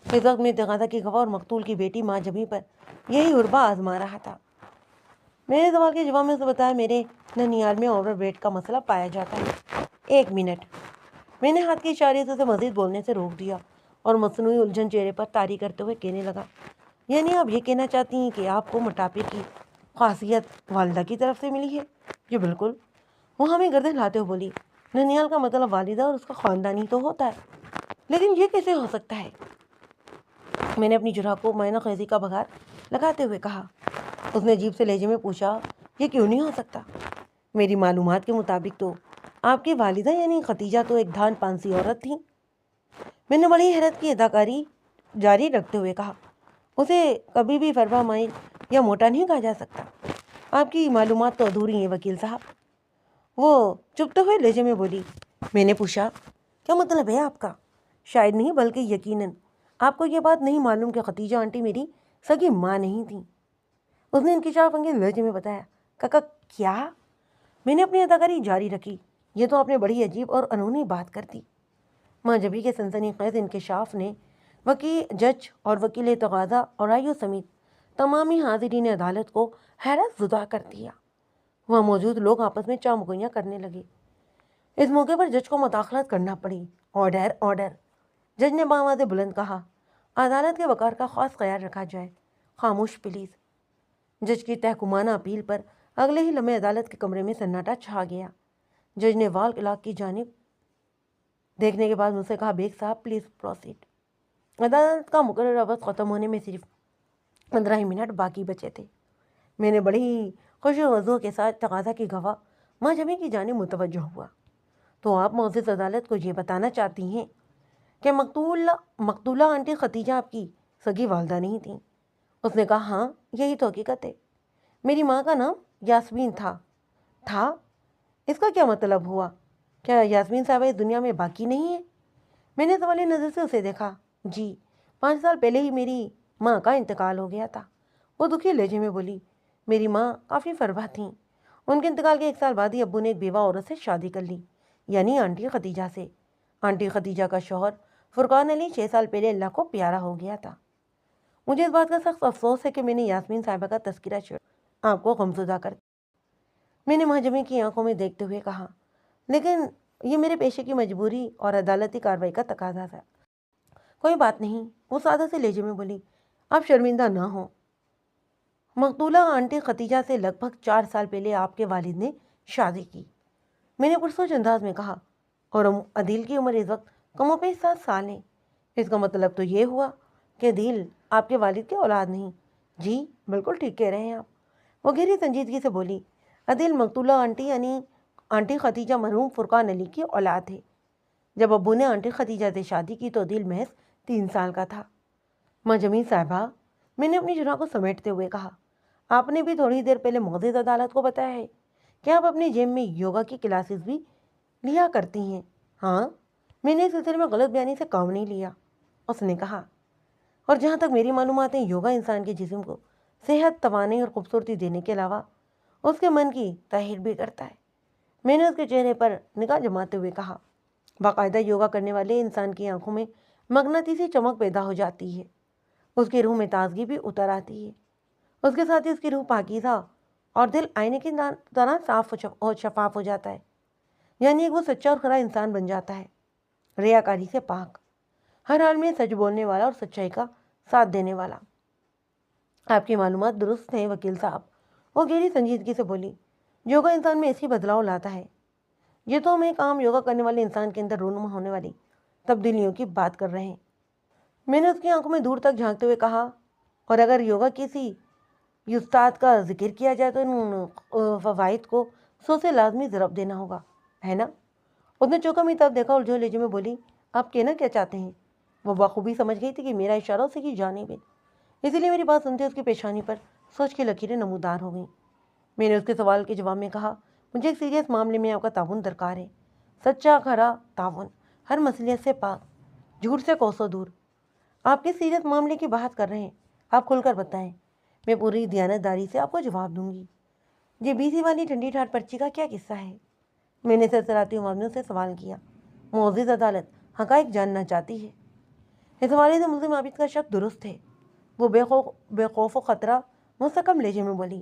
اس وقت میں تقاضا کی گواہ اور مقتول کی بیٹی ماجبی پر یہی حربہ آزما رہا تھا۔ میرے سوال کے جواب میں اسے بتایا میرے ننیال میں اوور ویٹ کا مسئلہ پایا جاتا ہے۔ 1 منٹ، میں نے ہاتھ کے اشارے سے اسے مزید بولنے سے روک دیا اور مصنوعی الجھن چہرے پر طاری کرتے ہوئے کہنے لگا، یعنی آپ یہ کہنا چاہتی ہیں کہ آپ کو موٹاپے کی خاصیت والدہ کی طرف سے ملی ہے؟ جی بالکل، وہ ہمیں گردن ہلاتے ہوئے بولی، ننیال کا مطلب والدہ اور اس کا خاندانی تو ہوتا ہے، لیکن یہ کیسے ہو سکتا ہے؟ میں نے اپنی جرح کو معائنہ خیزی کا بغیر لگاتے ہوئے کہا۔ اس نے عجیب سے لہجے میں پوچھا، یہ کیوں نہیں ہو سکتا؟ میری معلومات کے مطابق تو آپ کی والدہ یعنی ختیجہ تو ایک دھان پانسی عورت تھیں۔ میں نے بڑی حیرت کی اداکاری جاری رکھتے ہوئے کہا، اسے کبھی بھی فربہ مائل یا موٹا نہیں کہا جا سکتا۔ آپ کی معلومات تو ادھوری ہیں وکیل صاحب، وہ چپتے ہوئے لہجے میں بولی۔ میں نے پوچھا، کیا مطلب ہے آپ کا؟ شاید نہیں بلکہ یقیناً آپ کو یہ بات نہیں معلوم کہ ختیجہ آنٹی میری سگی ماں نہیں تھیں۔ اس نے انکشاف انگیز لہجے میں بتایا۔ کاکا کیا؟ میں نے اپنی اداکاری جاری رکھی، یہ تو آپ نے بڑی عجیب اور انہونی بات کر دی۔ ماں جبھی کے سنسنی خیز انکشاف نے وکیل، جج اور وکیل تقاضا اور آئیو سمیت تمامی حاضرین عدالت کو حیرت زدہ کر دیا۔ وہاں موجود لوگ آپس میں چامگوئیاں کرنے لگے۔ اس موقع پر جج کو مداخلت کرنا پڑی۔ آرڈر آرڈر، جج نے بآواز بلند کہا، عدالت کے وقار کا خاص خیال رکھا جائے، خاموش پلیز۔ جج کی تحکمانہ اپیل پر اگلے ہی لمحے عدالت کے کمرے میں سناٹا چھا گیا۔ جج نے وال کلاک کی جانب دیکھنے کے بعد مجھ سے کہا، بیگ صاحب پلیز پروسیڈ۔ عدالت کا مقررہ وقت ختم ہونے میں صرف 15 ہی منٹ باقی بچے تھے۔ میں نے بڑی خوش وضو کے ساتھ تقاضا کی گواہ ماں جمی کی جانب متوجہ ہوا۔ تو آپ معزز عدالت کو یہ بتانا چاہتی ہیں کہ مقتولہ آنٹی ختیجہ آپ کی سگی والدہ نہیں تھیں؟ اس نے کہا، ہاں یہی تو حقیقت ہے۔ میری ماں کا نام یاسمین تھا۔ اس کا کیا مطلب ہوا؟ کیا یاسمین صاحبہ اس دنیا میں باقی نہیں ہے؟ میں نے سوالی نظر سے اسے دیکھا۔ جی، 5 سال پہلے ہی میری ماں کا انتقال ہو گیا تھا، وہ دکھی لہجے میں بولی۔ میری ماں کافی فربہ تھیں۔ ان کے انتقال کے 1 سال بعد ہی ابو نے ایک بیوہ عورت سے شادی کر لی، یعنی آنٹی ختیجہ سے۔ آنٹی ختیجہ کا شوہر فرقان علی 6 سال پہلے اللہ کو پیارا ہو گیا تھا۔ مجھے اس بات کا سخت افسوس ہے کہ میں نے یاسمین صاحبہ کا تذکرہ چھیڑ آپ کو غمزدہ کر دیا۔ میں نے ماں جمی کی آنکھوں میں دیکھتے ہوئے کہا، لیکن یہ میرے پیشے کی مجبوری اور عدالتی کارروائی کا تقاضا تھا۔ کوئی بات نہیں، وہ سادہ سے لہجے میں بولی، آپ شرمندہ نہ ہوں۔ مقتولہ آنٹی ختیجہ سے لگ بھگ 4 سال پہلے آپ کے والد نے شادی کی۔ میں نے پرسوچ انداز میں کہا، اور عدیل کی عمر اس وقت کم و بیش 7 سال ہے۔ اس کا مطلب تو یہ ہوا کہ عدیل آپ کے والد کی اولاد نہیں؟ جی بالکل ٹھیک کہہ رہے ہیں آپ، وہ گہری سنجیدگی سے بولی۔ عدیل مقتولہ آنٹی یعنی آنٹی ختیجہ مرحوم فرقان علی کی اولاد ہے۔ جب ابو نے آنٹی ختیجہ سے شادی کی تو عدیل محض 3 سال کا تھا۔ ماں جمی صاحبہ، میں نے اپنی جرح کو سمیٹتے ہوئے کہا، آپ نے بھی تھوڑی دیر پہلے معزز عدالت کو بتایا ہے کہ آپ اپنے جیم میں یوگا کی کلاسز بھی لیا کرتی ہیں۔ ہاں، میں نے اس سلسلے میں غلط بیانی سے کام نہیں لیا، اس نے کہا، اور جہاں تک میری معلومات ہیں، یوگا انسان کے جسم کو صحت، توانائی اور خوبصورتی دینے کے علاوہ اس کے من کی تحریر بھی کرتا ہے۔ میں نے اس کے چہرے پر نگاہ جماتے ہوئے کہا، باقاعدہ یوگا کرنے والے انسان کی آنکھوں میں مغناطیسی چمک پیدا ہو جاتی ہے، اس کی روح میں تازگی بھی اتر آتی ہے، اس کے ساتھ ہی اس کی روح پاکیزہ اور دل آئینے کی طرح صاف اور شفاف ہو جاتا ہے، یعنی ایک وہ سچا اور کھرا انسان بن جاتا ہے، ریاکاری سے پاک، ہر حال میں سچ بولنے والا اور سچائی کا ساتھ دینے والا۔ آپ کی معلومات درست ہیں وکیل صاحب، وہ گہری سنجیدگی سے بولی۔ یوگا انسان میں ایسی بدلاؤ لاتا ہے، یہ تو ہم ایک عام یوگا کرنے والے انسان کے اندر رونما ہونے والی تبدیلیوں کی بات کر رہے ہیں۔ میں نے اس کی آنکھوں میں دور تک جھانکتے ہوئے کہا، اور اگر یوگا کسی استاد کا ذکر کیا جائے تو ان فوائد کو 100 سے لازمی ضرب دینا ہوگا، ہے نا؟ اس نے چوکا میری طرف دیکھا اور جو لہجے میں بولی، آپ کہنا کیا چاہتے ہیں؟ وہ بخوبی سمجھ گئی تھی کہ میرا اشارہ اسے کی جانب ہے، اسی لیے میری بات سنتے اس کی پیشانی پر سوچ کی لکیریں نمودار ہو گئیں۔ میں نے اس کے سوال کے جواب میں کہا، مجھے ایک سیریس معاملے میں آپ کا تعاون درکار ہے، سچا کھرا تعاون، ہر مسئلیت سے پاک، جھوٹ سے کوسوں دور۔ آپ کس سیریس معاملے کی بات کر رہے ہیں؟ آپ کھل کر بتائیں، میں پوری دیانت داری سے آپ کو جواب دوں گی۔ یہ BC والی ٹھنڈی ٹھاٹ پرچی کا کیا قصہ ہے؟ میں نے سرسراتی معاملوں سے سوال کیا۔ معزز عدالت حقائق جاننا چاہتی ہے۔ اس حوالے سے ملزم عابد کا شک درست ہے، وہ بے خوف و خطرہ مستحکم لہجے میں بولی۔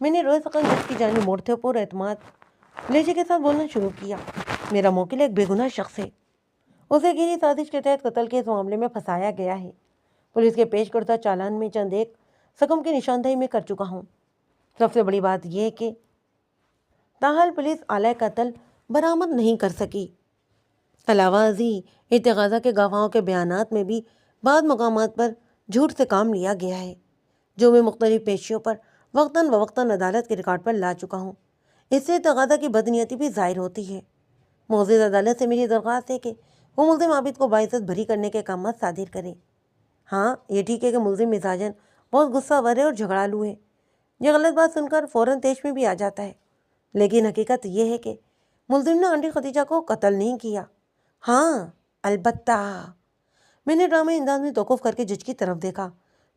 میں نے روئے سخن جج کی جانب موڑتے پر اعتماد لہجے کے ساتھ بولنا شروع کیا۔ میرا موکل ایک بے گناہ شخص ہے، اسے گہری سازش کے تحت قتل کے اس معاملے میں پھنسایا گیا ہے۔ پولیس کے پیش کردہ چالان میں چند ایک سکم کی نشاندہی میں کر چکا ہوں۔ سب سے بڑی بات یہ ہے کہ تاحال پولیس آلہ قتل برآمد نہیں کر سکی۔ علاوہ ازیں ارتغاضہ کے گواہوں کے بیانات میں بھی بعض مقامات پر جھوٹ سے کام لیا گیا ہے، جو میں مختلف پیشیوں پر وقتاً فوقتاً عدالت کے ریکارڈ پر لا چکا ہوں۔ اس سے ارتغاضہ کی بدنیتی بھی ظاہر ہوتی ہے۔ معزز عدالت سے میری درخواست ہے کہ وہ ملزم عابد کو باعزت بری کرنے کے احکامات صادر کرے۔ ہاں، یہ ٹھیک ہے کہ ملزم مزاجاً بہت غصہ ور ہے اور جھگڑالو ہے۔ یہ غلط بات سن کر فوراً طیش میں بھی آ جاتا ہے، لیکن حقیقت یہ ہے کہ ملزم نے آنٹی خدیجہ کو قتل نہیں کیا۔ ہاں، البتہ میں نے ڈرامے انداز میں توقف کر کے جج کی طرف دیکھا،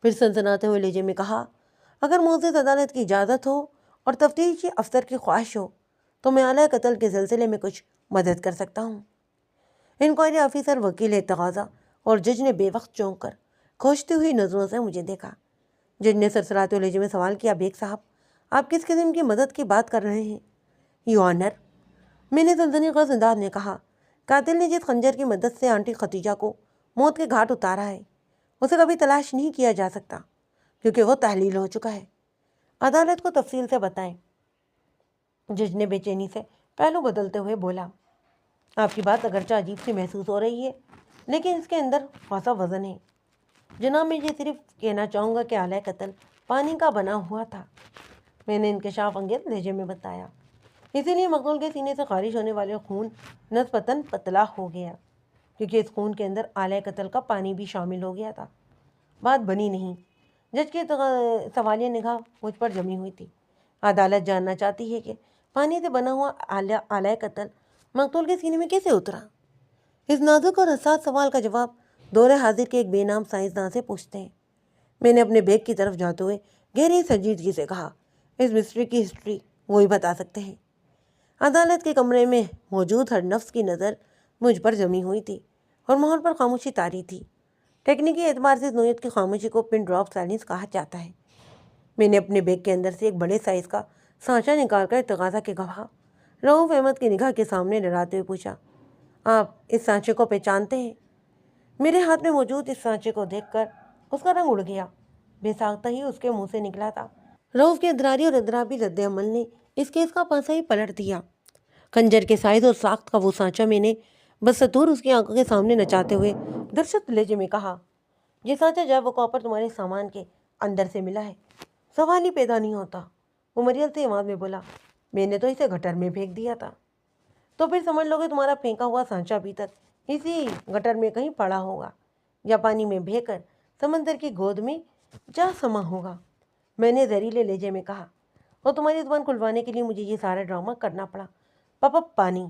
پھر سنسناتے ہوئے لہجے میں کہا، اگر معزز عدالت کی اجازت ہو اور تفتیشی افسر کی خواہش ہو تو میں آلہ قتل کے سلسلے میں کچھ مدد کر سکتا ہوں۔ انکوائری آفیسر وکیل ارتغاضہ اور جج نے بے وقت چونک کر کھوجتی ہوئی نظروں سے مجھے دیکھا۔ جج نے سرسراتے ہوئے لہجے میں سوال کیا، بیگ صاحب آپ کس قسم کی مدد کی بات کر رہے ہیں؟ یو آنر، میں نے سنسنی خیز انداز میں کہا، قاتل نے جس خنجر کی مدد سے آنٹی خدیجہ کو موت کے گھاٹ اتارا ہے اسے کبھی تلاش نہیں کیا جا سکتا، کیونکہ وہ تحلیل ہو چکا ہے۔ عدالت کو تفصیل سے بتائیں۔ جج نے بے چینی سے پہلو بدلتے ہوئے بولا، آپ کی بات اگرچہ عجیب سی محسوس ہو رہی ہے، لیکن اس کے اندر خاصا وزن ہے۔ جناب، میں یہ صرف کہنا چاہوں گا کہ آلہ قتل پانی کا بنا ہوا تھا، میں نے انکشاف انگیز لہجے میں بتایا۔ اسی لیے مقتول کے سینے سے خارج ہونے والے خون نسبتاً پتلا ہو گیا، کیونکہ اس خون کے اندر آلہ قتل کا پانی بھی شامل ہو گیا تھا۔ بات بنی نہیں۔ جج کی سوالیہ نگاہ مجھ پر جمی ہوئی تھی۔ عدالت جاننا چاہتی ہے کہ پانی سے بنا ہوا آلہ قتل مقتول کے سینے میں کیسے اترا؟ اس نازک اور حساس سوال کا جواب دور حاضر کے ایک بے نام سائنسداں سے پوچھتے ہیں۔ میں نے اپنے بیگ کی طرف جاتے ہوئے گہری سنجیدگی سے کہا، اس مسٹری کی ہسٹری وہی بتا سکتے ہیں۔ عدالت کے کمرے میں موجود ہر نفس کی نظر مجھ پر جمی ہوئی تھی اور ماحول پر خاموشی طاری تھی۔ ٹیکنیکی اعتبار سے اس نوعیت کی خاموشی کو پن ڈراپ سائلنس کہا جاتا ہے۔ میں نے اپنے بیگ کے اندر سے ایک بڑے سائز کا سانچہ نکال کر ارتغاضہ کے گواہ رؤوف احمد کی نگاہ کے سامنے ڈراتے ہوئے پوچھا، آپ اس سانچے کو پہچانتے ہیں؟ میرے ہاتھ میں موجود اس سانچے کو دیکھ کر اس کا رنگ اڑ گیا۔ بے ساختہ ہی اس کے منہ سے نکلا تھا۔ رؤوف کے ادراری اور اضطرابی رد عمل نے اس کیس کا پانسا ہی پلٹ دیا۔ خنجر کے سائز اور ساخت کا وہ سانچہ میں نے بستور اس کی آنکھوں کے سامنے نچاتے ہوئے درشت لہجے میں کہا، یہ سانچہ جائے وہ کاپر تمہارے سامان کے اندر سے ملا ہے، سوال ہی پیدا نہیں ہوتا۔ وہ مریل سے آواز میں بولا، میں نے تو اسے گٹر میں پھینک دیا تھا۔ تو پھر سمجھ لو کہ تمہارا پھینکا ہوا سانچہ ابھی تک اسی گٹر میں کہیں پڑا ہوگا یا پانی میں بہہ کر سمندر کی گود میں جا سما ہوگا، میں نے زہریلے لہجے میں کہا، اور تمہاری زبان کھلوانے کے لیے مجھے یہ سارا ڈرامہ کرنا پڑا۔ پاپا پانی،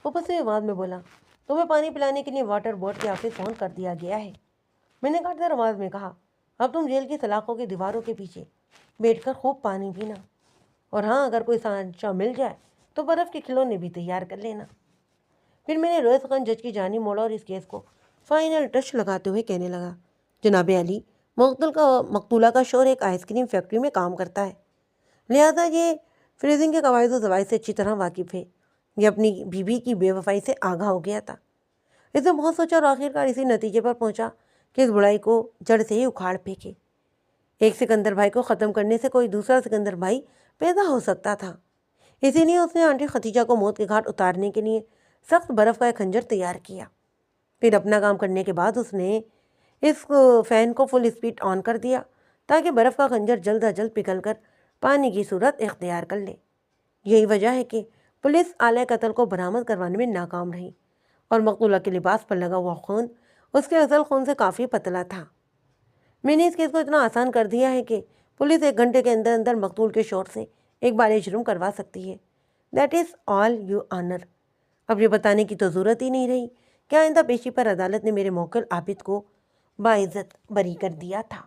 وہ پھنسے آواز میں بولا، تمہیں پانی پلانے کے لیے واٹر بورڈ کے آفس فون کر دیا گیا ہے۔ میں نے کاٹ دار آواز میں کہا، اب تم جیل کی سلاخوں کی دیواروں کے پیچھے بیٹھ کر خوب پانی پینا، اور ہاں اگر کوئی سانچہ مل جائے تو برف کے کھلونے بھی تیار کر لینا۔ پھر میں نے روئے سخن جج کی جانب موڑا اور اس کیس کو فائنل ٹچ لگاتے ہوئے کہنے لگا، جناب علی، مقتولہ کا شوہر ایک آئس کریم فیکٹری میں کام کرتا ہے، لہٰذا یہ فریزنگ کے قواعد و ضوابط سے اچھی طرح واقف ہے۔ یہ اپنی بیوی کی بے وفائی سے آگاہ ہو گیا تھا۔ اس نے بہت سوچا اور آخرکار اسی نتیجے پر پہنچا کہ اس برائی کو جڑ سے ہی اکھاڑ پھینکے۔ ایک سکندر بھائی کو ختم کرنے سے کوئی دوسرا سکندر بھائی پیدا ہو سکتا تھا، اسی لیے اس نے آنٹی خدیجہ کو موت کے گھاٹ اتارنے کے لیے سخت برف کا ایک خنجر تیار کیا۔ پھر اپنا کام کرنے کے بعد اس نے اس فین کو فل اسپیڈ آن کر دیا تاکہ برف کا خنجر جلد از جلد پگھل کر پانی کی صورت اختیار کر لے۔ یہی وجہ ہے کہ پولیس آلہ قتل کو برآمد کروانے میں ناکام رہی، اور مقتولہ کے لباس پر لگا ہوا خون اس کے اصل خون سے کافی پتلا تھا۔ میں نے اس کیس کو اتنا آسان کر دیا ہے کہ پولیس 1 گھنٹے کے اندر اندر مقتول کے شوہر سے ایک بال جرم کروا سکتی ہے۔ That is all you owner. اب یہ بتانے کی تو ضرورت ہی نہیں رہی کہ آئندہ پیشی پر عدالت نے میرے موکل عابد کو باعزت بری کر دیا تھا۔